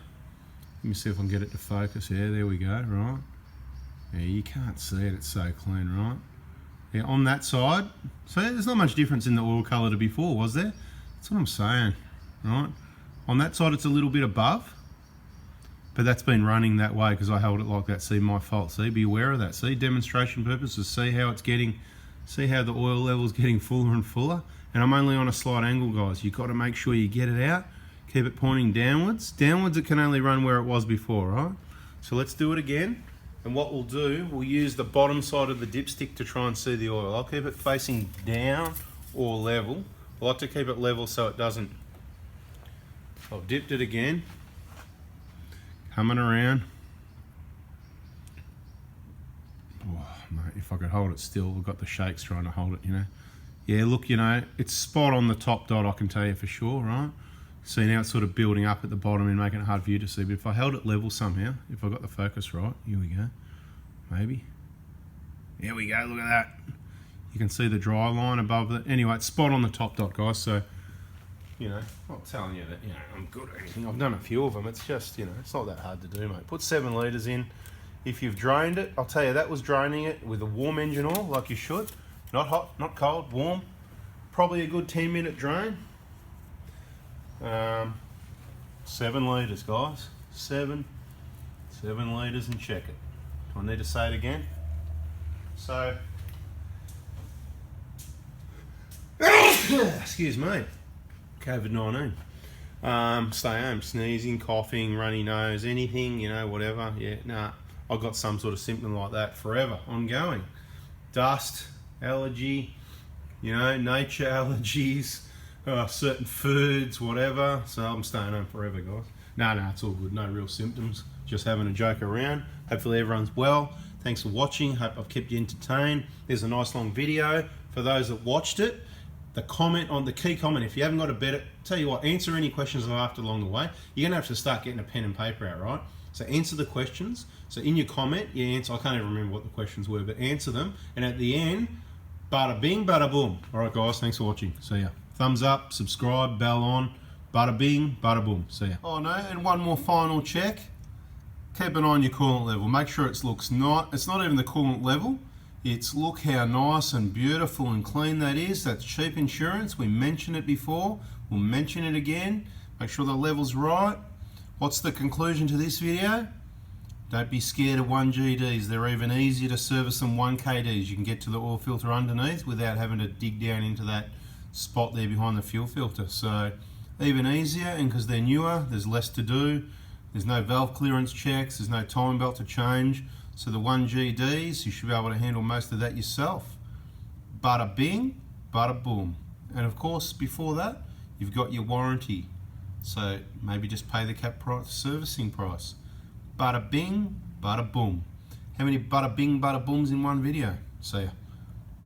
Let me see if I can get it to focus. Yeah, there we go, right. Yeah, you can't see it, it's so clean, right? Yeah, on that side, so there's not much difference in the oil colour to before, was there? That's what I'm saying, right? On that side, it's a little bit above, but that's been running that way because I held it like that. See, my fault. See, be aware of that. See, demonstration purposes. See how it's getting, see how the oil level's getting fuller and fuller. And I'm only on a slight angle, guys. You've got to make sure you get it out. Keep it pointing downwards. Downwards, it can only run where it was before, right? So let's do it again. And what we'll do, we'll use the bottom side of the dipstick to try and see the oil. I'll keep it facing down or level. I like to keep it level so it doesn't. I've dipped it again. Coming around. Oh, mate, if I could hold it still, I've got the shakes trying to hold it, you know. Yeah, look, you know, it's spot on the top dot, I can tell you for sure, right? See, now it's sort of building up at the bottom and making it hard for you to see. But if I held it level somehow, if I got the focus right, here we go, maybe. There we go, look at that. You can see the dry line above it. Anyway, it's spot on the top dot, guys. So, you know, I'm not telling you that, you know, I'm good or anything. I've done a few of them. It's just, you know, it's not that hard to do, mate. Put 7 litres in. If you've drained it, I'll tell you, that was draining it with a warm engine oil, like you should. Not hot, not cold, warm. Probably a good 10-minute drain. 7 litres, guys. 7 litres and check it. Do I need to say it again? So, excuse me, COVID-19. Stay home, sneezing, coughing, runny nose, anything, you know, whatever. Yeah, nah, I've got some sort of symptom like that forever, ongoing. Dust, allergy, you know, nature allergies, certain foods, whatever. So I'm staying home forever, guys. No, it's all good. No real symptoms. Just having a joke around. Hopefully everyone's well. Thanks for watching. Hope I've kept you entertained. There's a nice long video for those that watched it. The key comment, if you haven't got a better, tell you what, answer any questions I've asked along the way. You're gonna have to start getting a pen and paper out, right? So answer the questions. So in your comment, you answer, I can't even remember what the questions were, but answer them. And at the end, bada bing, bada boom. All right, guys, thanks for watching. See ya. Thumbs up, subscribe, bell on. Bada bing, bada boom. See ya. Oh no, and one more final check. Keep an eye on your coolant level. Make sure it's not even the coolant level. It's look how nice and beautiful and clean that is. That's cheap insurance. We mentioned it before. We'll mention it again. Make sure the level's right. What's the conclusion to this video? Don't be scared of 1GDs. They're even easier to service than 1KDs. You can get to the oil filter underneath without having to dig down into that spot there behind the fuel filter. So even easier, and because they're newer, there's less to do. There's no valve clearance checks. There's no time belt to change. So the 1GDs, you should be able to handle most of that yourself. Bada bing, bada boom. And of course, before that, you've got your warranty. So maybe just pay the cap price, servicing price. Bada bing, bada boom. How many bada bing, bada booms in one video? See ya.